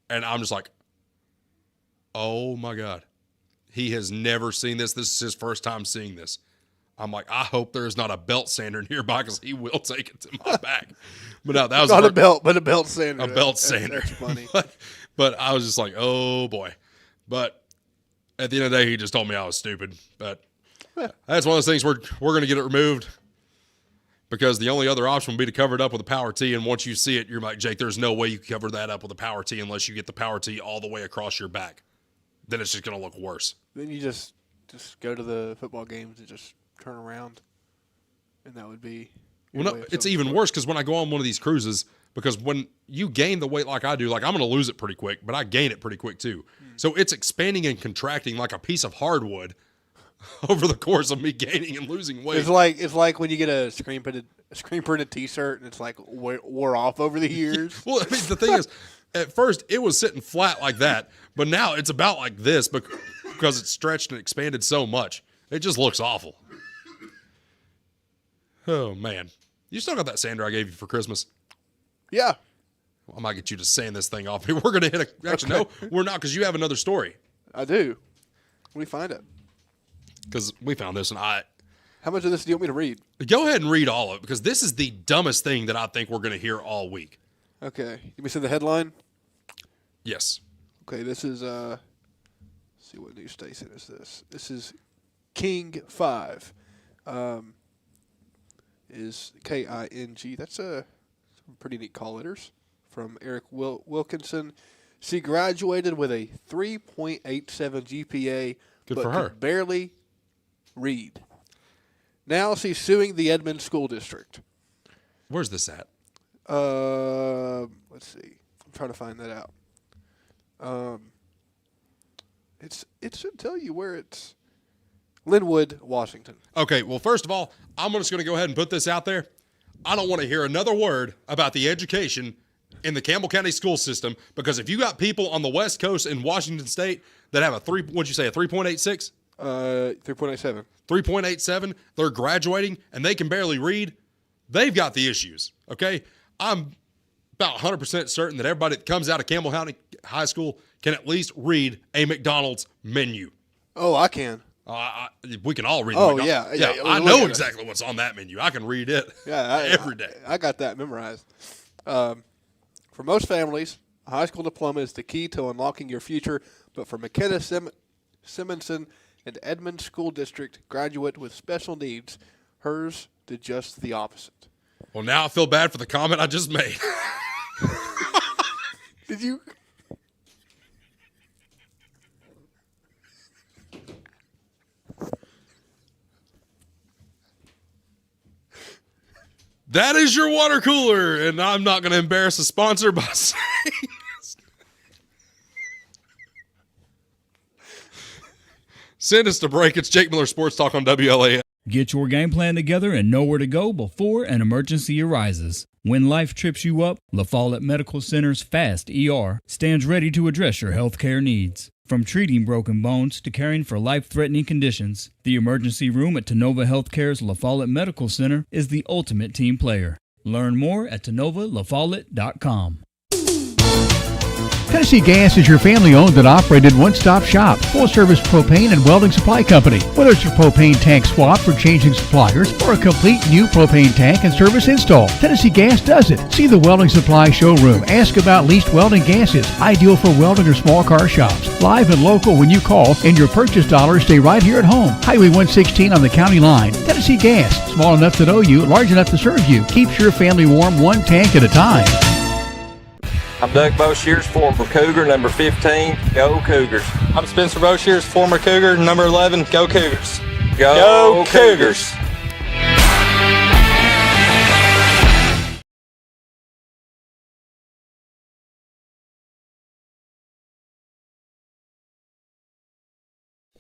and I'm just like, oh my God. He has never seen this. This is his first time seeing this. I'm like, I hope there's not a belt sander nearby because he will take it to my back. But no, that was not a belt, but a belt sander. A belt sander. That's funny. But I was just like, oh boy. But at the end of the day, he just told me I was stupid. But that's one of those things we're going to get it removed because the only other option would be to cover it up with a power tee. And once you see it, you're like, Jake, there's no way you can cover that up with a power tee unless you get the power tee all the way across your back. Then it's just going to look worse. Then you just go to the football games and just turn around, and that would be. Well, no, it's even worse because when I go on one of these cruises, because when you gain the weight like I do, like I'm going to lose it pretty quick, but I gain it pretty quick too. So it's expanding and contracting like a piece of hardwood over the course of me gaining and losing weight. It's like when you get a screen printed T-shirt and it's like wore off over the years. Well, I mean, the thing is, at first it was sitting flat like that, but now it's about like this because it's stretched and expanded so much. It just looks awful. Oh, man. You still got that sander I gave you for Christmas? Yeah. Well, I might get you to sand this thing off. We're going to hit a... Actually, okay. No, we're not because you have another story. I do. Where do we find it? Because we found this and How much of this do you want me to read? Go ahead and read all of it because this is the dumbest thing that I think we're going to hear all week. Okay. You me see the headline? Yes. Okay, this is... let's see, what news station is this? This is King 5. Is King. That's some pretty neat call letters from Eric Wilkinson. She graduated with a 3.87 GPA, Good but for her. could barely read. Now she's suing the Edmond School District. Where's this at? Let's see. I'm trying to find that out. It should tell you where it's. Linwood, Washington. Okay, well, first of all, I'm just going to go ahead and put this out there. I don't want to hear another word about the education in the Campbell County school system because if you got people on the West Coast in Washington State that have a 3.86? 3.87. 3.87, they're graduating and they can barely read, they've got the issues, okay? I'm about 100% certain that everybody that comes out of Campbell County High School can at least read a McDonald's menu. Oh, I can. We can all read. Oh, yeah. I know exactly what's on that menu. I can read it every day. I got that memorized. For most families, a high school diploma is the key to unlocking your future. But for McKenna Simonson and Edmond School District graduate with special needs, hers did just the opposite. Well, now I feel bad for the comment I just made. Did you? That is your water cooler, and I'm not going to embarrass a sponsor by saying send us to break. It's Jake Miller Sports Talk on WLAF. Get your game plan together and know where to go before an emergency arises. When life trips you up, La Follette Medical Center's FAST ER stands ready to address your healthcare needs. From treating broken bones to caring for life-threatening conditions, the emergency room at Tenova Healthcare's La Follette Medical Center is the ultimate team player. Learn more at TenovaLaFollette.com. Tennessee Gas is your family-owned and operated one-stop shop, full-service propane and welding supply company. Whether it's a propane tank swap for changing suppliers or a complete new propane tank and service install, Tennessee Gas does it. See the welding supply showroom. Ask about leased welding gases, ideal for welding or small car shops. Live and local when you call, and your purchase dollars stay right here at home. Highway 116 on the county line. Tennessee Gas, small enough to know you, large enough to serve you. Keeps your family warm one tank at a time. I'm Doug Boshears, former Cougar, number 15. Go Cougars. I'm Spencer Boshears, former Cougar, number 11. Go Cougars. Go Cougars.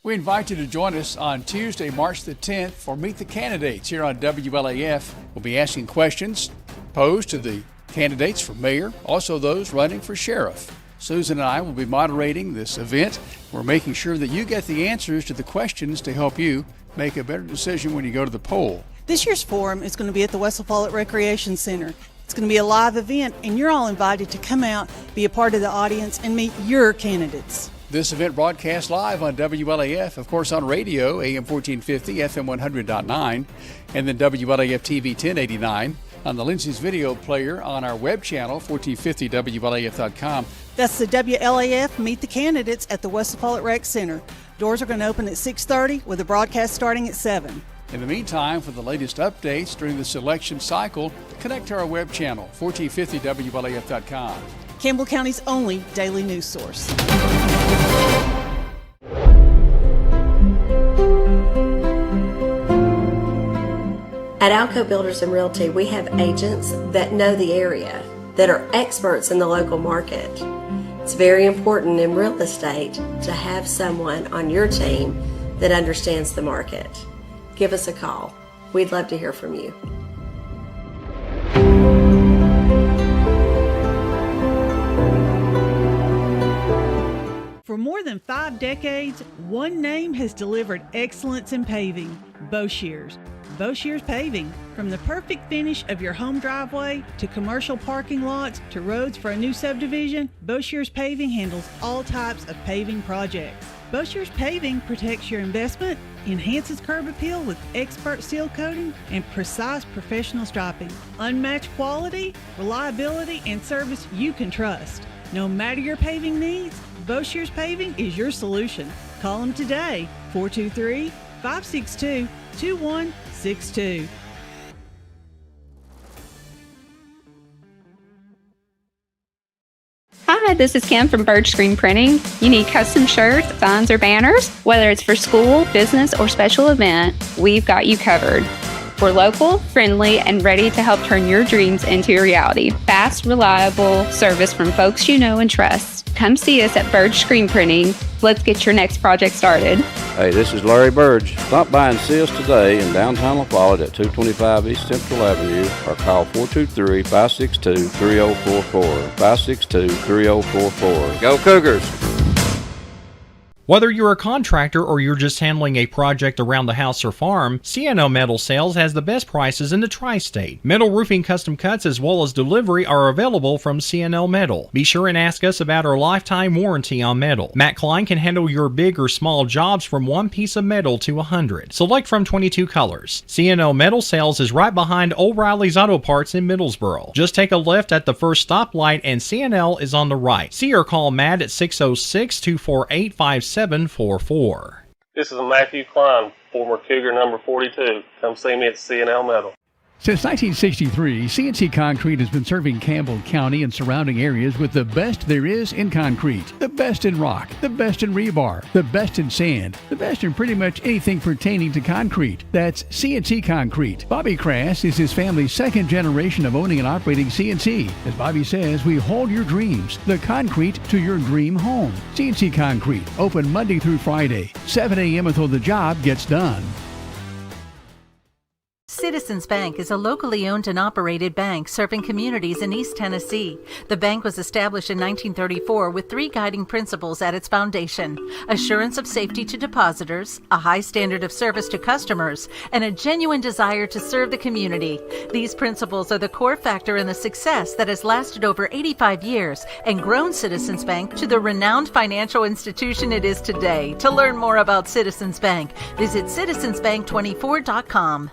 We invite you to join us on Tuesday, March the 10th for Meet the Candidates here on WLAF. We'll be asking questions posed to the candidates for mayor, also those running for sheriff. Susan and I will be moderating this event. We're making sure that you get the answers to the questions to help you make a better decision when you go to the poll. This year's forum is going to be at the West La Follette Recreation Center. It's going to be a live event, and you're all invited to come out, be a part of the audience, and meet your candidates. This event broadcast live on WLAF, of course on radio, AM 1450, FM 100.9, and then WLAF TV 1089. On the Lindsay's video player on our web channel, 1450WLAF.com. That's the WLAF Meet the Candidates at the West La Follette Rec Center. Doors are going to open at 6:30 with the broadcast starting at 7. In the meantime, for the latest updates during the selection cycle, connect to our web channel, 1450WLAF.com. Campbell County's only daily news source. At Alco Builders and Realty, we have agents that know the area, that are experts in the local market. It's very important in real estate to have someone on your team that understands the market. Give us a call. We'd love to hear from you. For more than 5 decades, one name has delivered excellence in paving: Boshears. Boshears Paving. From the perfect finish of your home driveway to commercial parking lots to roads for a new subdivision, Boshears Paving handles all types of paving projects. Boshears Paving protects your investment, enhances curb appeal with expert seal coating and precise professional striping. Unmatched quality, reliability, and service you can trust. No matter your paving needs, Boshears Paving is your solution. Call them today, 423-562-2162. Hi, this is Kim from Bird Screen Printing. You need custom shirts, signs, or banners? Whether it's for school, business, or special event, we've got you covered. We're local, friendly, and ready to help turn your dreams into a reality. Fast, reliable service from folks you know and trust. Come see us at Bird Screen Printing. Let's get your next project started. Hey, this is Larry Burge. Stop by and see us today in downtown La Follette at 225 East Central Avenue or call 423-562-3044. 562-3044. Go Cougars! Whether you're a contractor or you're just handling a project around the house or farm, CNL Metal Sales has the best prices in the tri-state. Metal roofing custom cuts as well as delivery are available from CNL Metal. Be sure and ask us about our lifetime warranty on metal. Matt Klein can handle your big or small jobs from 1 piece of metal to 100. Select from 22 colors. CNL Metal Sales is right behind O'Reilly's Auto Parts in Middlesboro. Just take a left at the first stoplight and CNL is on the right. See or call Matt at 606-248-5744. This is Matthew Klein, former Cougar number 42. Come see me at CNL Metal. Since 1963, CNC Concrete has been serving Campbell County and surrounding areas with the best there is in concrete. The best in rock, the best in rebar, the best in sand, the best in pretty much anything pertaining to concrete. That's CNC Concrete. Bobby Crass is his family's second generation of owning and operating CNC. As Bobby says, we hold your dreams, the concrete to your dream home. CNC Concrete, open Monday through Friday, 7 a.m. until the job gets done. Citizens Bank is a locally owned and operated bank serving communities in East Tennessee. The bank was established in 1934 with 3 guiding principles at its foundation: assurance of safety to depositors, a high standard of service to customers, and a genuine desire to serve the community. These principles are the core factor in the success that has lasted over 85 years and grown Citizens Bank to the renowned financial institution it is today. To learn more about Citizens Bank, visit citizensbank24.com.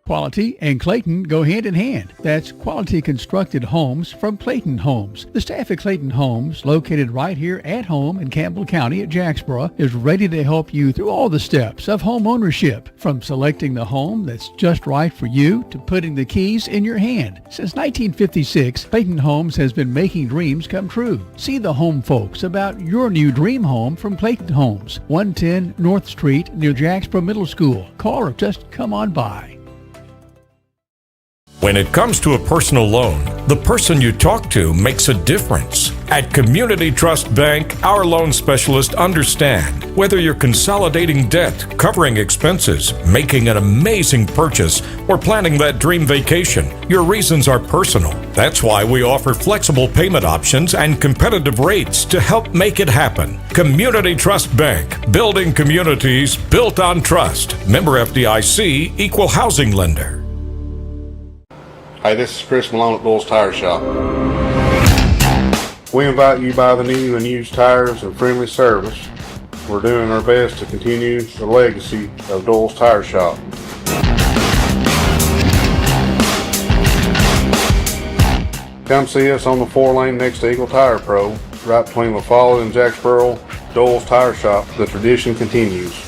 Quality and Clayton go hand in hand. That's quality constructed homes from Clayton Homes. The staff at Clayton Homes, located right here at home in Campbell County at Jacksboro, is ready to help you through all the steps of home ownership, from selecting the home that's just right for you to putting the keys in your hand. Since 1956, Clayton Homes has been making dreams come true. See the home folks about your new dream home from Clayton Homes, 110 North Street near Jacksboro Middle School. Call or just come on by. When it comes to a personal loan, the person you talk to makes a difference. At Community Trust Bank, our loan specialists understand whether you're consolidating debt, covering expenses, making an amazing purchase, or planning that dream vacation. Your reasons are personal. That's why we offer flexible payment options and competitive rates to help make it happen. Community Trust Bank, building communities built on trust. Member FDIC, equal housing lender. Hey, this is Chris Malone at Doyle's Tire Shop. We invite you to buy the new and used tires and friendly service. We're doing our best to continue the legacy of Doyle's Tire Shop. Come see us on the 4-lane next to Eagle Tire Pro, right between La Follette and Jacksboro. Doyle's Tire Shop. The tradition continues.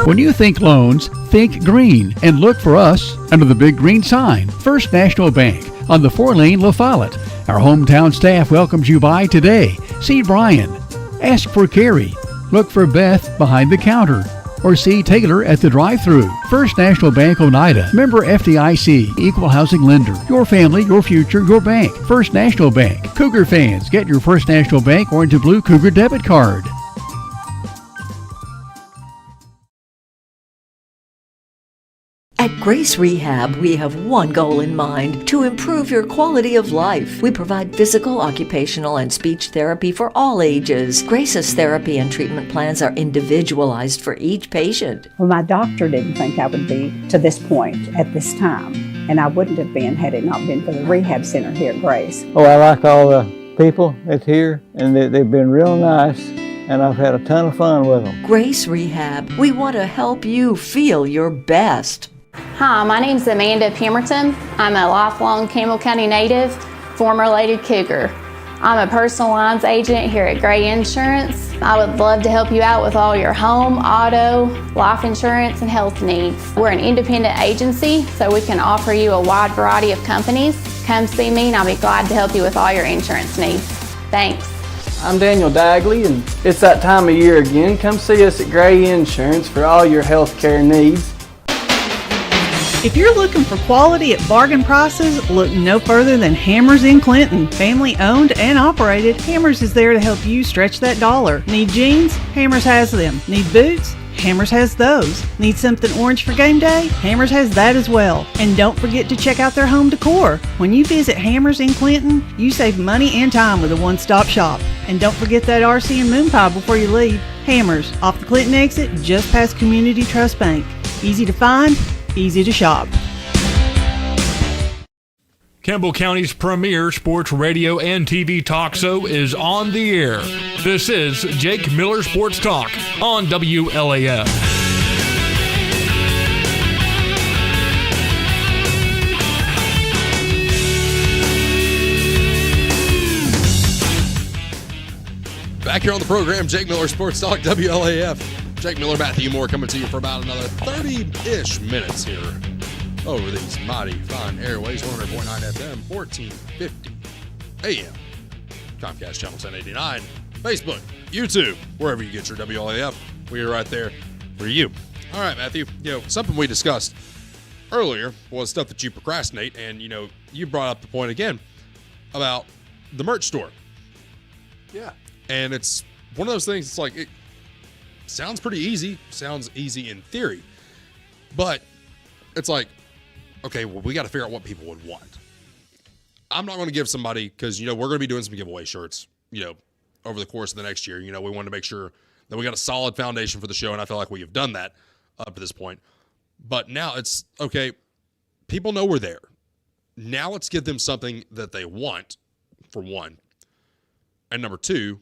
When you think loans, think green and look for us under the big green sign. First National Bank on the 4-lane La Follette. Our hometown staff welcomes you by today. See Brian. Ask for Carrie. Look for Beth behind the counter. Or see Taylor at the drive-thru. First National Bank Oneida. Member FDIC. Equal housing lender. Your family, your future, your bank. First National Bank. Cougar fans, get your First National Bank Orange and Blue Cougar debit card. At Grace Rehab, we have one goal in mind: to improve your quality of life. We provide physical, occupational, and speech therapy for all ages. Grace's therapy and treatment plans are individualized for each patient. Well, my doctor didn't think I would be to this point at this time, and I wouldn't have been had it not been for the rehab center here at Grace. Oh, I like all the people that's here, and they've been real nice, and I've had a ton of fun with them. Grace Rehab, we want to help you feel your best. Hi, my name's Amanda Pemberton. I'm a lifelong Campbell County native, former Lady Cougar. I'm a personal lines agent here at Gray Insurance. I would love to help you out with all your home, auto, life insurance, and health needs. We're an independent agency, so we can offer you a wide variety of companies. Come see me and I'll be glad to help you with all your insurance needs. Thanks. I'm Daniel Dagley, and it's that time of year again. Come see us at Gray Insurance for all your health care needs. If you're looking for quality at bargain prices, look no further than Hammers in Clinton. Family owned and operated, Hammers is there to help you stretch that dollar. Need jeans? Hammers has them. Need boots? Hammers has those. Need something orange for game day? Hammers has that as well. And don't forget to check out their home decor. When you visit Hammers in Clinton, you save money and time with a one-stop shop. And don't forget that RC and moon pie before you leave. Hammers, off the Clinton exit, just past Community Trust Bank. Easy to find, easy to shop. Campbell County's premier sports radio and TV talk show is on the air. This is Jake Miller Sports Talk on WLAF. Back here on the program, Jake Miller Sports Talk, WLAF. Jake Miller, Matthew Moore coming to you for about another 30-ish minutes here over these mighty fine airways, 100.9 FM, 1450 AM, Comcast Channel 1089, Facebook, YouTube, wherever you get your WLAF, we are right there for you. All right, Matthew, something we discussed earlier was stuff that you procrastinate, and, you brought up the point again about the merch store. Yeah. And it's one of those things, it's like, sounds pretty easy. Sounds easy in theory. But it's like, okay, well, we got to figure out what people would want. I'm not going to give somebody, because, we're going to be doing some giveaway shirts, over the course of the next year. We want to make sure that we got a solid foundation for the show, and I feel like we have done that up to this point. But now it's, okay, people know we're there. Now let's give them something that they want, for one. And number two,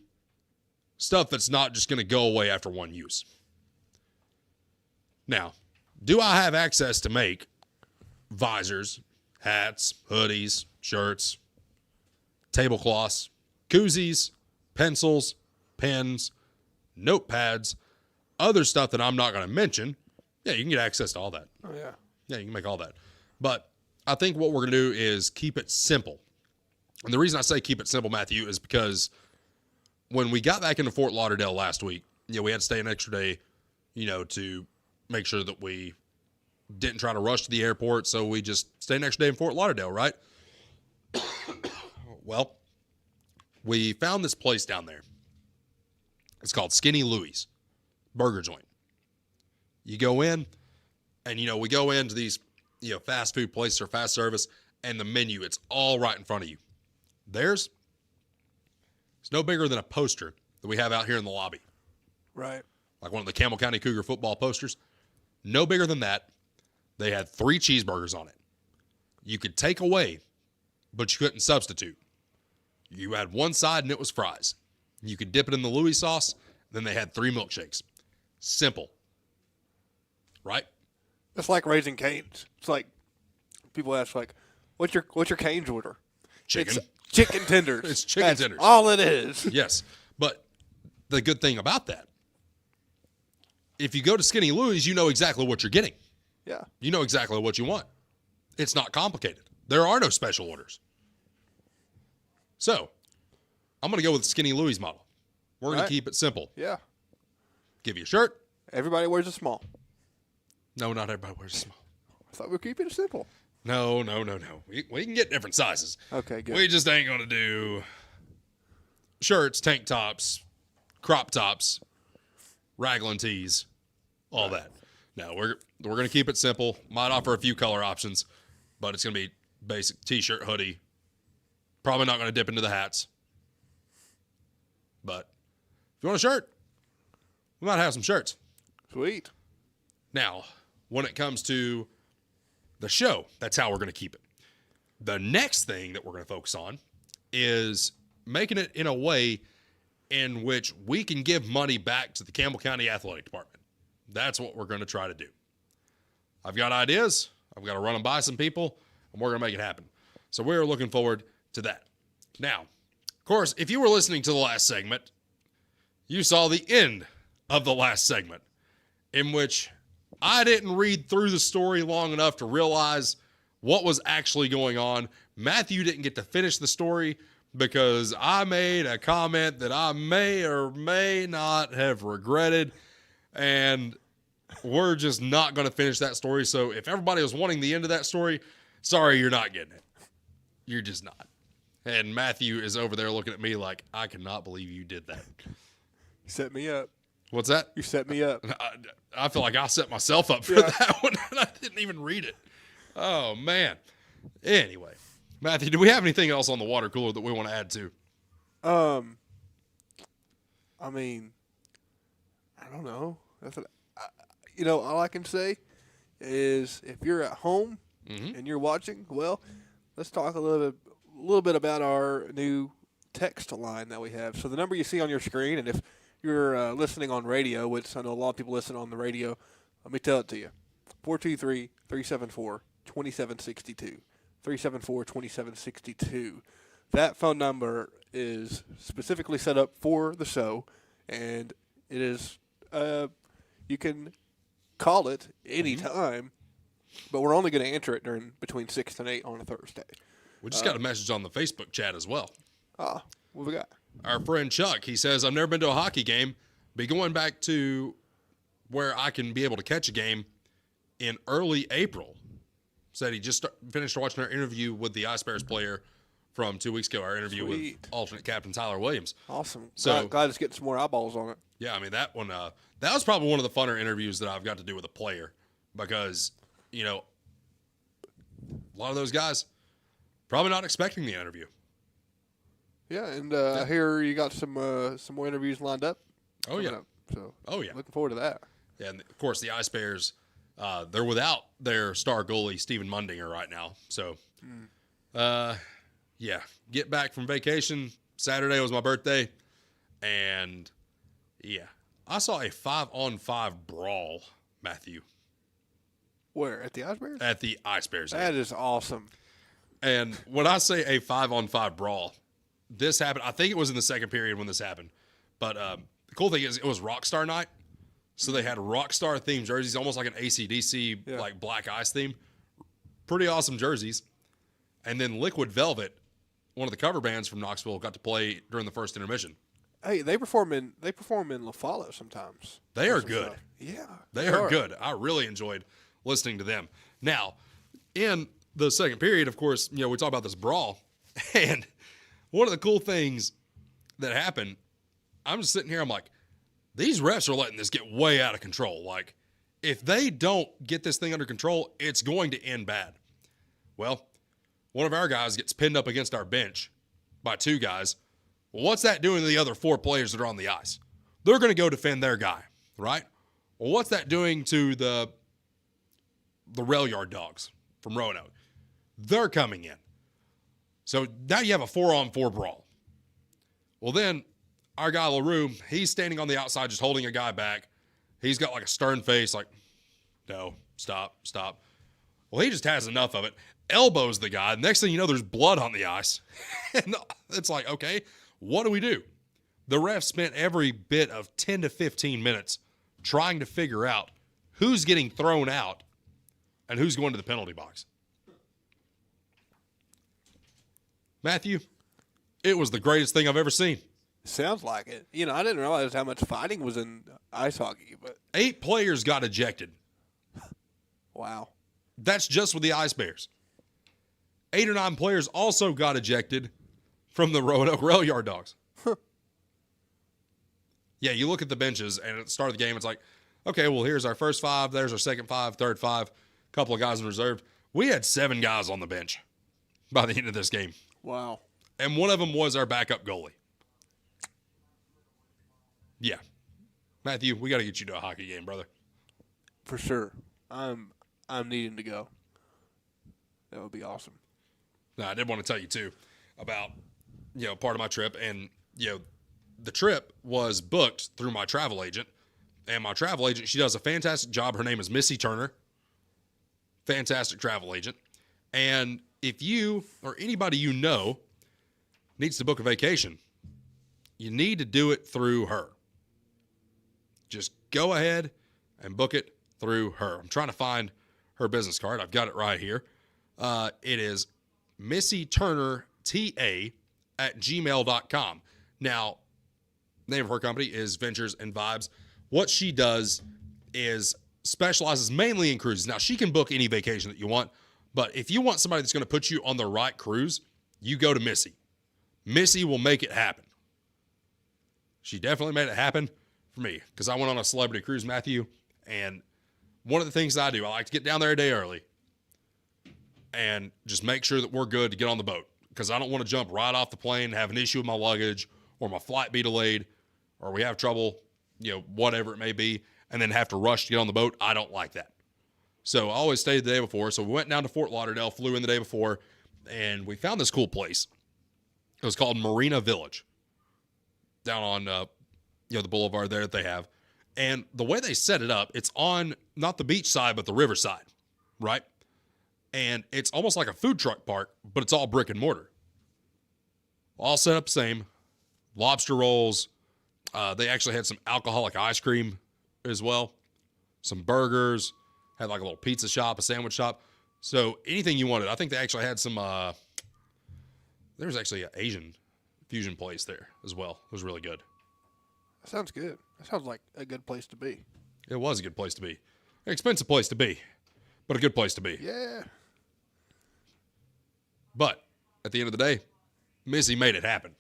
stuff that's not just going to go away after one use. Now, do I have access to make visors, hats, hoodies, shirts, tablecloths, koozies, pencils, pens, notepads, other stuff that I'm not going to mention? Yeah, you can get access to all that. Oh, yeah. Yeah, you can make all that. But I think what we're going to do is keep it simple. And the reason I say keep it simple, Matthew, is because when we got back into Fort Lauderdale last week, we had to stay an extra day, to make sure that we didn't try to rush to the airport. So we just stayed an extra day in Fort Lauderdale, right? Well, we found this place down there. It's called Skinny Louie's Burger Joint. You go in, and, we go into these, fast food places or fast service, and the menu, it's all right in front of you. It's no bigger than a poster that we have out here in the lobby. Right. Like one of the Campbell County Cougar football posters. No bigger than that. They had 3 cheeseburgers on it. You could take away, but you couldn't substitute. You had one side and it was fries. You could dip it in the Louis sauce. Then they had 3 milkshakes. Simple. Right? It's like Raising Cane's. It's like people ask, like, what's your Cane's order? Chicken. It's chicken tenders. It's chicken tenders. All it is. Yes. But the good thing about that, if you go to Skinny Louie's, you know exactly what you're getting. Yeah. You know exactly what you want. It's not complicated. There are no special orders. So, I'm going to go with the Skinny Louie's model. We're going to keep it simple. Yeah. Give you a shirt. Everybody wears a small. No, not everybody wears a small. I thought we were keeping it simple. No. We can get different sizes. Okay, good. We just ain't going to do shirts, tank tops, crop tops, raglan tees, all that. No, we're going to keep it simple. Might offer a few color options, but it's going to be basic t-shirt, hoodie. Probably not going to dip into the hats. But if you want a shirt, we might have some shirts. Sweet. Now, when it comes to the show, that's how we're going to keep it. The next thing that we're going to focus on is making it in a way in which we can give money back to the Campbell County Athletic Department. That's what we're going to try to do. I've got ideas. I've got to run them by some people, and we're going to make it happen. So we're looking forward to that. Now, of course, if you were listening to the last segment, you saw the end of the last segment, in which I didn't read through the story long enough to realize what was actually going on. Matthew didn't get to finish the story because I made a comment that I may or may not have regretted, and we're just not going to finish that story. So if everybody was wanting the end of that story, sorry, you're not getting it. You're just not. And Matthew is over there looking at me like, I cannot believe you did that. You set me up. What's that? You set me up. I feel like I set myself up for that one, and I didn't even read it. Oh, man. Anyway, Matthew, do we have anything else on the water cooler that we want to add to? I mean, I don't know. All I can say is if you're at home and you're watching, well, let's talk a little bit about our new text line that we have. So the number you see on your screen, and if you're listening on radio, which I know a lot of people listen on the radio, let me tell it to you. 423-374-2762. 374-2762. That phone number is specifically set up for the show, and it is you can call it anytime, but we're only going to answer it between 6 and 8 on a Thursday. We just got a message on the Facebook chat as well. What we got? Our friend Chuck, he says, I've never been to a hockey game. Be going back to where I can be able to catch a game in early April. Said he just finished watching our interview with the Ice Bears player from 2 weeks ago, our interview with alternate captain Tyler Williams. Awesome. So glad it's getting some more eyeballs on it. Yeah, I mean, that one, that was probably one of the funner interviews that I've got to do with a player because, you know, a lot of those guys probably not expecting the interview. Yeah, and I hear you got some more interviews lined up. Oh, yeah. So, looking forward to that. Yeah, and of course, the Ice Bears, they're without their star goalie, Steven Mundinger, right now. So, yeah, get back from vacation. Saturday was my birthday. And, yeah, I saw a 5-on-5 brawl, Matthew. Where? At the Ice Bears? At the Ice Bears. That is awesome. And when I say a 5-on-5 brawl, this happened. I think it was in the second period when this happened. But the cool thing is it was Rockstar night. So they had Rockstar themed jerseys, almost like an AC/DC, like Black Ice theme. Pretty awesome jerseys. And then Liquid Velvet, one of the cover bands from Knoxville, got to play during the first intermission. Hey, they perform in La Folla sometimes. They are good. Stuff. Yeah. They are good. I really enjoyed listening to them. Now, in the second period, of course, you know, we talk about this brawl. And one of the cool things that happened, I'm just sitting here, I'm like, these refs are letting this get way out of control. Like, if they don't get this thing under control, it's going to end bad. Well, one of our guys gets pinned up against our bench by two guys. Well, what's that doing to the other four players that are on the ice? They're going to go defend their guy, right? Well, what's that doing to the rail yard dogs from Roanoke? They're coming in. So now you have a 4-on-4 brawl. Well, then our guy LaRue, he's standing on the outside just holding a guy back. He's got like a stern face like, no, stop. Well, he just has enough of it. Elbows the guy. Next thing you know, there's blood on the ice. And it's like, okay, what do we do? The ref spent every bit of 10 to 15 minutes trying to figure out who's getting thrown out and who's going to the penalty box. Matthew, it was the greatest thing I've ever seen. Sounds like it. You know, I didn't realize how much fighting was in ice hockey, but 8 players got ejected. Wow. That's just with the Ice Bears. 8 or 9 players also got ejected from the Roanoke Rail Yard Dogs. Yeah, you look at the benches, and at the start of the game, it's like, okay, well, here's our first 5, there's our second 5, third 5, a couple of guys in reserve. We had 7 guys on the bench by the end of this game. Wow. And one of them was our backup goalie. Yeah. Matthew, we got to get you to a hockey game, brother. For sure. I'm needing to go. That would be awesome. Now, I did want to tell you, too, about, you know, part of my trip. And, you know, the trip was booked through my travel agent. And my travel agent, she does a fantastic job. Her name is Missy Turner. Fantastic travel agent. And if you or anybody you know needs to book a vacation, you need to do it through her. Just go ahead and book it through her. I'm trying to find her business card. I've got it right here. It is MissyTurnerTA@gmail.com. Now, the name of her company is Ventures and Vibes. What she does is specializes mainly in cruises. Now, she can book any vacation that you want, but if you want somebody that's going to put you on the right cruise, you go to Missy. Missy will make it happen. She definitely made it happen for me because I went on a celebrity cruise, Matthew, and one of the things that I do, I like to get down there a day early and just make sure that we're good to get on the boat because I don't want to jump right off the plane and have an issue with my luggage or my flight be delayed or we have trouble, you know, whatever it may be, and then have to rush to get on the boat. I don't like that. So I always stayed the day before. So we went down to Fort Lauderdale, flew in the day before, and we found this cool place. It was called Marina Village down on, you know, the boulevard there that they have. And the way they set it up, it's on not the beach side, but the river side, right? And it's almost like a food truck park, but it's all brick and mortar. All set up the same. Lobster rolls. They actually had some alcoholic ice cream as well. Some burgers. Had like a little pizza shop, a sandwich shop. So anything you wanted. I think they actually had some, there was actually an Asian fusion place there as well. It was really good. That sounds good. That sounds like a good place to be. It was a good place to be. An expensive place to be, but a good place to be. Yeah. But at the end of the day, Missy made it happen.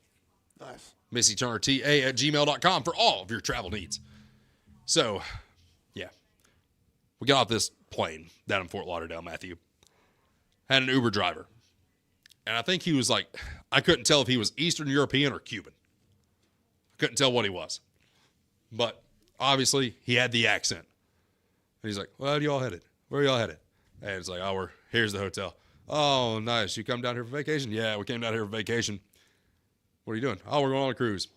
Nice. MissyTurnerTA@gmail.com for all of your travel needs. So, yeah. We got off this plane down in Fort Lauderdale, Matthew. Had an Uber driver. And I think he was like, I couldn't tell if he was Eastern European or Cuban. I couldn't tell what he was. But obviously, he had the accent. And he's like, well, y'all headed? Where are y'all headed? And it's like, oh, here's the hotel. Oh, nice. You come down here for vacation? Yeah, we came down here for vacation. What are you doing? Oh, we're going on a cruise.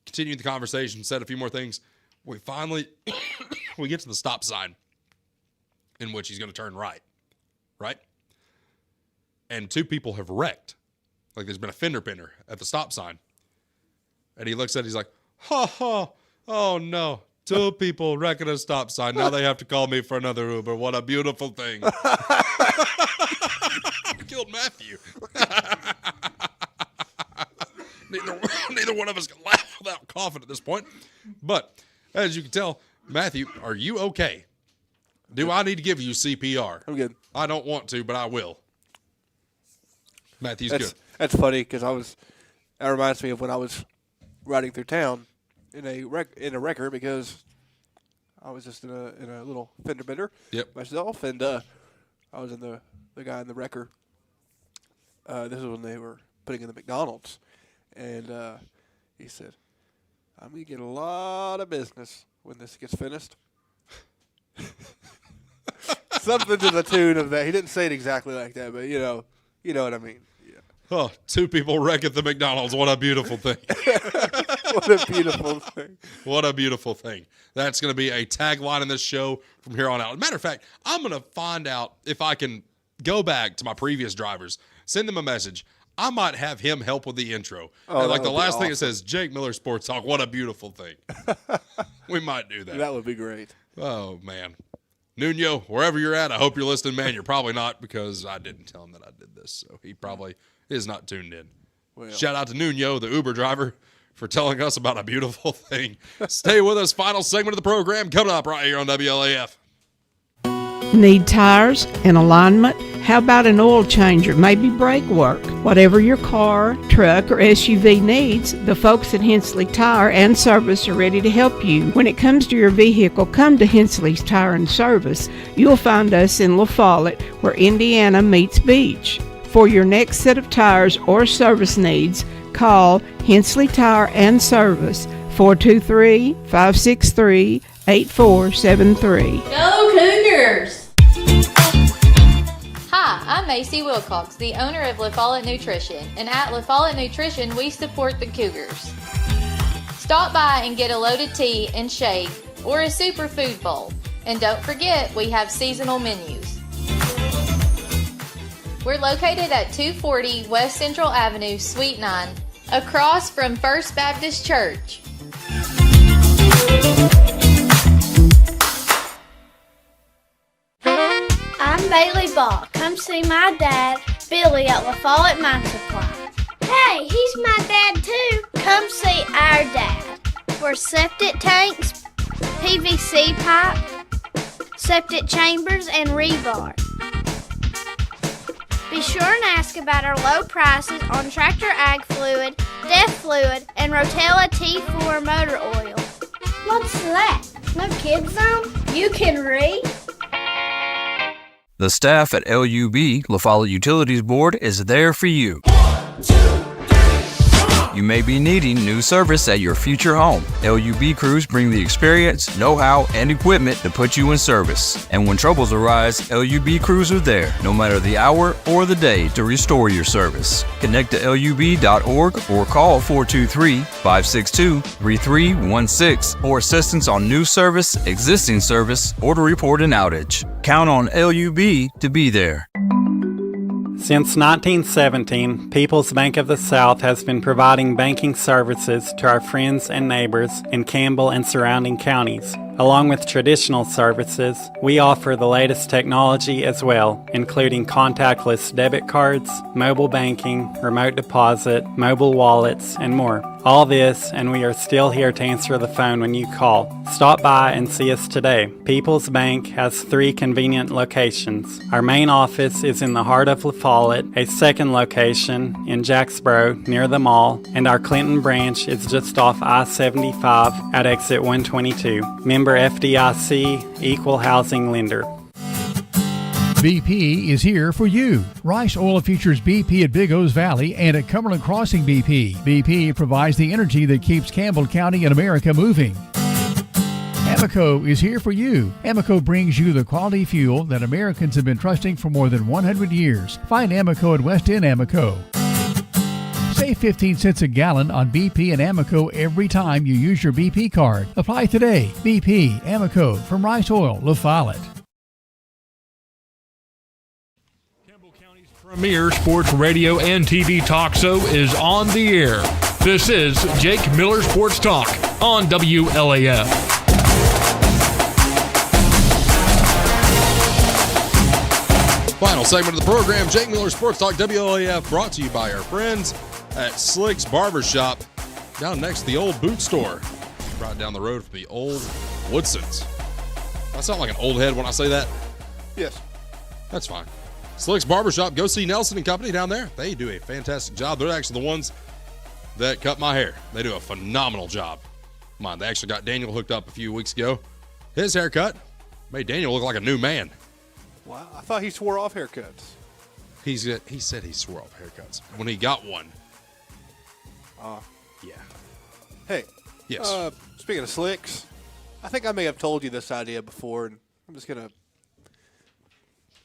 Continued the conversation, said a few more things. We finally, we get to the stop sign in which he's going to turn right. Right? And 2 people have wrecked. Like there's been a fender bender at the stop sign. And he looks at it, he's like, ha ha, oh no. 2 people wrecking a stop sign. Now they have to call me for another Uber. What a beautiful thing. Killed Matthew. Neither one of us can laugh without coughing at this point. But as you can tell, Matthew, are you okay? Do I need to give you CPR? I'm good. I don't want to, but I will. Matthew's good. That's funny because that reminds me of when I was riding through town in a wrecker because I was just in a little fender bender myself, and I was in the guy in the wrecker. This is when they were putting in the McDonald's, and he said, "I'm gonna get a lot of business when this gets finished." Something to the tune of that. He didn't say it exactly like that, but you know what I mean. Yeah. Oh, 2 people wreck at the McDonald's. What a beautiful thing. What a beautiful thing. What a beautiful thing. That's going to be a tagline in this show from here on out. As a matter of fact, I'm going to find out if I can go back to my previous drivers, send them a message. I might have him help with the intro. Oh, and like the last thing it says, Jake Miller Sports Talk. What a beautiful thing. We might do that. That would be great. Oh, man. Nuno, wherever you're at, I hope you're listening. Man, you're probably not because I didn't tell him that I did this. So he probably is not tuned in. Well. Shout out to Nuno, the Uber driver, for telling us about a beautiful thing. Stay with us. Final segment of the program coming up right here on WLAF. Need tires and alignment? How about an oil changer, maybe brake work? Whatever your car, truck, or SUV needs, the folks at Hensley Tire and Service are ready to help you. When it comes to your vehicle, come to Hensley's Tire and Service. You'll find us in La Follette, where Indiana meets Beach. For your next set of tires or service needs, call Hensley Tire and Service, 423-563-8473. Go Cougars! Hi, I'm Macy Wilcox, the owner of La Follette Nutrition, and at La Follette Nutrition, we support the Cougars. Stop by and get a loaded tea and shake or a superfood bowl. And don't forget, we have seasonal menus. We're located at 240 West Central Avenue, Suite 9, across from First Baptist Church. I'm Bailey Ball. Come see my dad, Billy, at La Follette Mine Supply. Hey, he's my dad too. Come see our dad for septic tanks, PVC pipe, septic chambers, and rebar. Be sure and ask about our low prices on Tractor Ag Fluid, Def Fluid, and Rotella T4 motor oil. What's that? No kids zone? You can read? The staff at LUB, La Follette Utilities Board, is there for you. You may be needing new service at your future home. LUB crews bring the experience, know-how, and equipment to put you in service. And when troubles arise, LUB crews are there, no matter the hour or the day, to restore your service. Connect to LUB.org or call 423-562-3316 for assistance on new service, existing service, or to report an outage. Count on LUB to be there. Since 1917, People's Bank of the South has been providing banking services to our friends and neighbors in Campbell and surrounding counties. Along with traditional services, we offer the latest technology as well, including contactless debit cards, mobile banking, remote deposit, mobile wallets, and more. All this, and we are still here to answer the phone when you call. Stop by and see us today. People's Bank has 3 convenient locations. Our main office is in the heart of La Follette, a second location in Jacksboro near the mall, and our Clinton branch is just off I-75 at exit 122. Member FDIC, Equal Housing Lender. BP is here for you. Rice Oil features BP at Big O's Valley and at Cumberland Crossing BP. BP provides the energy that keeps Campbell County and America moving. Amoco is here for you. Amoco brings you the quality fuel that Americans have been trusting for more than 100 years. Find Amoco at West End Amoco. Save 15 cents a gallon on BP and Amoco every time you use your BP card. Apply today. BP, Amoco, from Rice Oil, La Follette. Premier Sports Radio and TV talk show is on the air. This is Jake Miller Sports Talk on WLAF. Final segment of the program, Jake Miller Sports Talk WLAF, brought to you by our friends at Slick's Barbershop, down next to the old boot store, right down the road from the old Woodsons. I sound like an old head when I say that? Yes. That's fine. Slick's Barbershop, go see Nelson and Company down there. They do a fantastic job. They're actually the ones that cut my hair. They do a phenomenal job. They actually got Daniel hooked up a few weeks ago. His haircut made Daniel look like a new man. Wow, I thought he swore off haircuts. He said he swore off haircuts when he got one. Yeah. Hey. Yes. Speaking of Slicks, I think I may have told you this idea before, and I'm just going to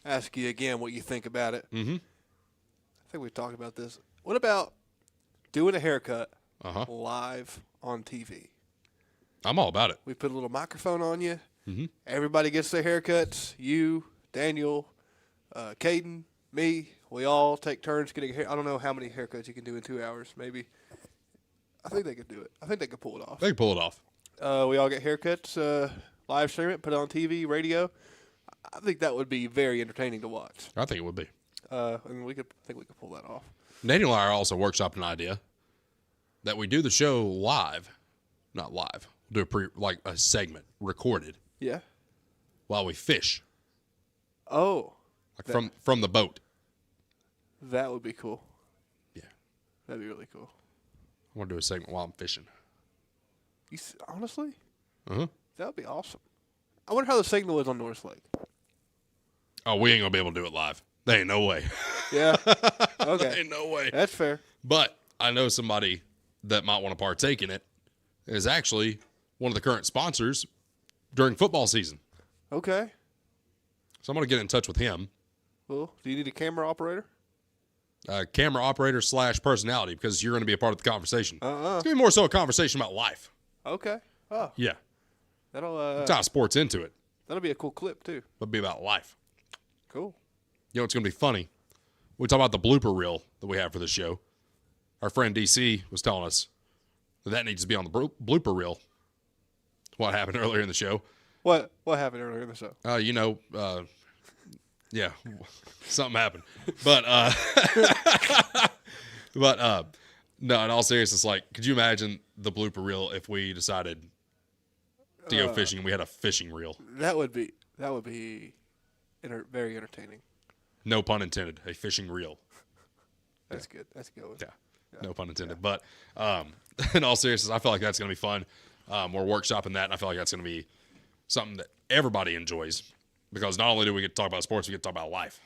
ask you again what you think about it. Mm-hmm. I think we've talked about this. What about doing a haircut live on TV? I'm all about it. We put a little microphone on you. Mm-hmm. Everybody gets their haircuts. You, Daniel, Caden, me. We all take turns getting hair. I don't know how many haircuts you can do in 2 hours. Maybe. I think they could do it. I think they could pull it off. They can pull it off. We all get haircuts, live stream it, put it on TV, radio. I think that would be very entertaining to watch. I think it would be. I think we could pull that off. Daniel and I are also workshopping an idea that we do the show live, not live. We'll do a segment recorded. Yeah. While we fish. Oh. Like from the boat. That would be cool. Yeah. That'd be really cool. I want to do a segment while I'm fishing. Honestly? Uh-huh. That would be awesome. I wonder how the signal is on North Lake. Oh, we ain't going to be able to do it live. There ain't no way. Yeah. Okay. There ain't no way. That's fair. But I know somebody that might want to partake in it is actually one of the current sponsors during football season. Okay. So I'm going to get in touch with him. Well, do you need a camera operator? Camera operator / personality, because you're going to be a part of the conversation. It's going to be more so a conversation about life. Okay. Oh. Yeah. That'll tie sports into it. That'll be a cool clip, too. It'll be about life. Cool. You know, it's going to be funny. We talk about the blooper reel that we have for this show. Our friend DC was telling us that needs to be on the blooper reel. What happened earlier in the show. What happened earlier in the show? Yeah, something happened. But no, in all seriousness, like, could you imagine the blooper reel if we decided to go fishing and we had a fishing reel? That would be very entertaining. No pun intended. A fishing reel. That's good. That's a good one. Yeah. No pun intended. Yeah. But in all seriousness, I feel like that's going to be fun. We're workshopping that, and I feel like that's going to be something that everybody enjoys, because not only do we get to talk about sports, we get to talk about life.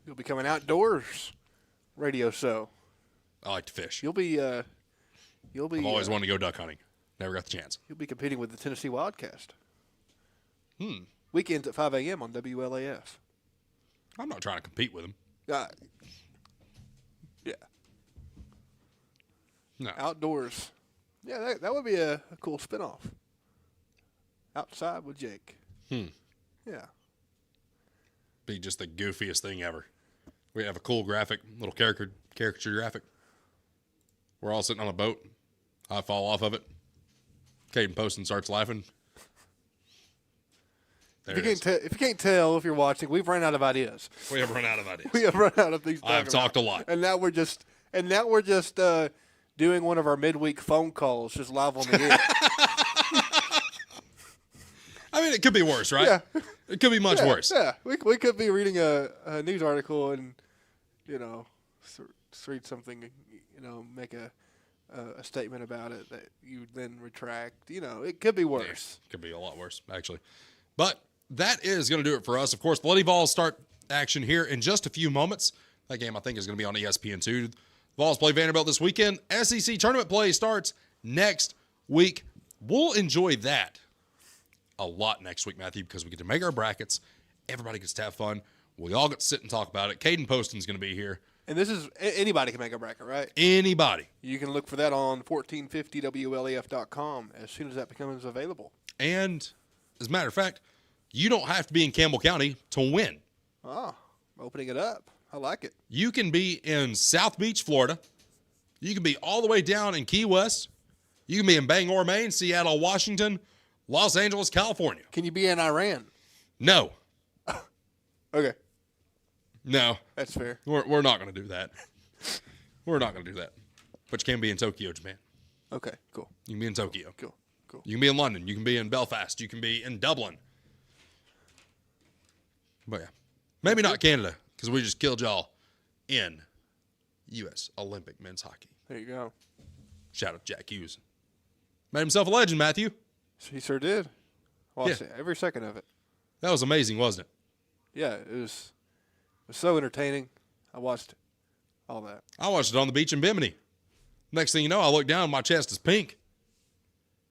You'll be coming outdoors radio show. I like to fish. You'll be. I've always wanted to go duck hunting. Never got the chance. You'll be competing with the Tennessee Wildcast. Weekends at 5 a.m. on WLAF. I'm not trying to compete with them. Yeah. No. Outdoors. Yeah, that would be a cool spinoff. Outside with Jake. Yeah. Be just the goofiest thing ever. We have a cool graphic, little caricature graphic. We're all sitting on a boat. I fall off of it. Caden Poston starts laughing. If you can't tell, if you're watching, we've run out of ideas. We have run out of ideas. We have run out of things. I have talked a lot, and now we're just doing one of our midweek phone calls just live on the air. I mean, it could be worse, right? Yeah. It could be much worse. Yeah, we could be reading a news article and, read something, make a statement about it that you then retract. It could be worse. Yeah, could be a lot worse, actually. But that is going to do it for us. Of course, Bloody Vols start action here in just a few moments. That game, I think, is going to be on ESPN2. Vols play Vanderbilt this weekend. SEC tournament play starts next week. We'll enjoy that a lot next week, Matthew, because we get to make our brackets. Everybody gets to have fun. We all get to sit and talk about it. Caden Poston's going to be here. And this is anybody can make a bracket, right? Anybody. You can look for that on 1450WLAF.com as soon as that becomes available. And as a matter of fact, you don't have to be in Campbell County to win. Oh, opening it up. I like it. You can be in South Beach, Florida. You can be all the way down in Key West. You can be in Bangor, Maine, Seattle, Washington, Los Angeles, California. Can you be in Iran? No. Okay. No. That's fair. We're not going to do that. We're not going to do that. But you can be in Tokyo, Japan. Okay, cool. You can be in Tokyo. Cool. You can be in London. You can be in Belfast. You can be in Dublin. But yeah. Maybe not Canada, because we just killed y'all in U.S. Olympic men's hockey. There you go. Shout out Jack Hughes. Made himself a legend, Matthew. He sure did. Watched it, every second of it. That was amazing, wasn't it? Yeah, it was so entertaining. I watched all that. I watched it on the beach in Bimini. Next thing you know, I look down, my chest is pink.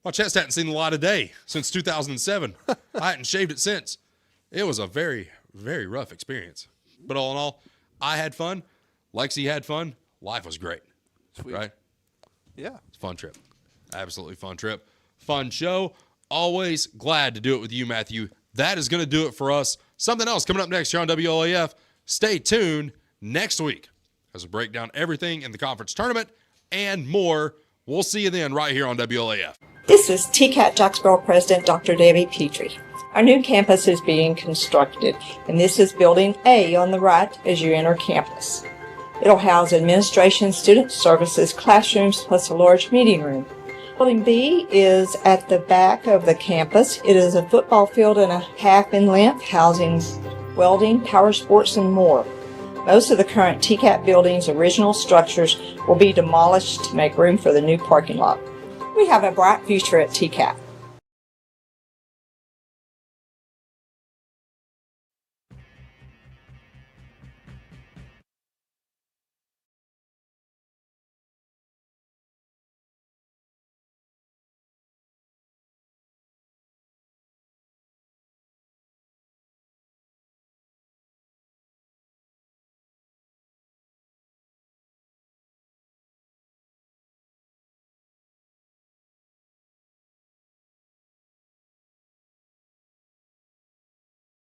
My chest hadn't seen the light of day since 2007. I hadn't shaved it since. It was a very, very rough experience. But all in all, I had fun. Lexi had fun. Life was great. Sweet. Right? Yeah. It's a fun trip. Absolutely fun trip. Fun show. Always glad to do it with you, Matthew. That is going to do it for us. Something else coming up next here on WLAF. Stay tuned next week as we break down everything in the conference tournament and more. We'll see you then right here on WLAF. This is TCAT Jacksboro President Dr. Debbie Petrie. Our new campus is being constructed, and this is Building A on the right as you enter campus. It'll house administration, student services, classrooms, plus a large meeting room. Building B is at the back of the campus. It is a football field and a half in length, housing welding, power sports, and more. Most of the current TCAT building's original structures will be demolished to make room for the new parking lot. We have a bright future at TCAT.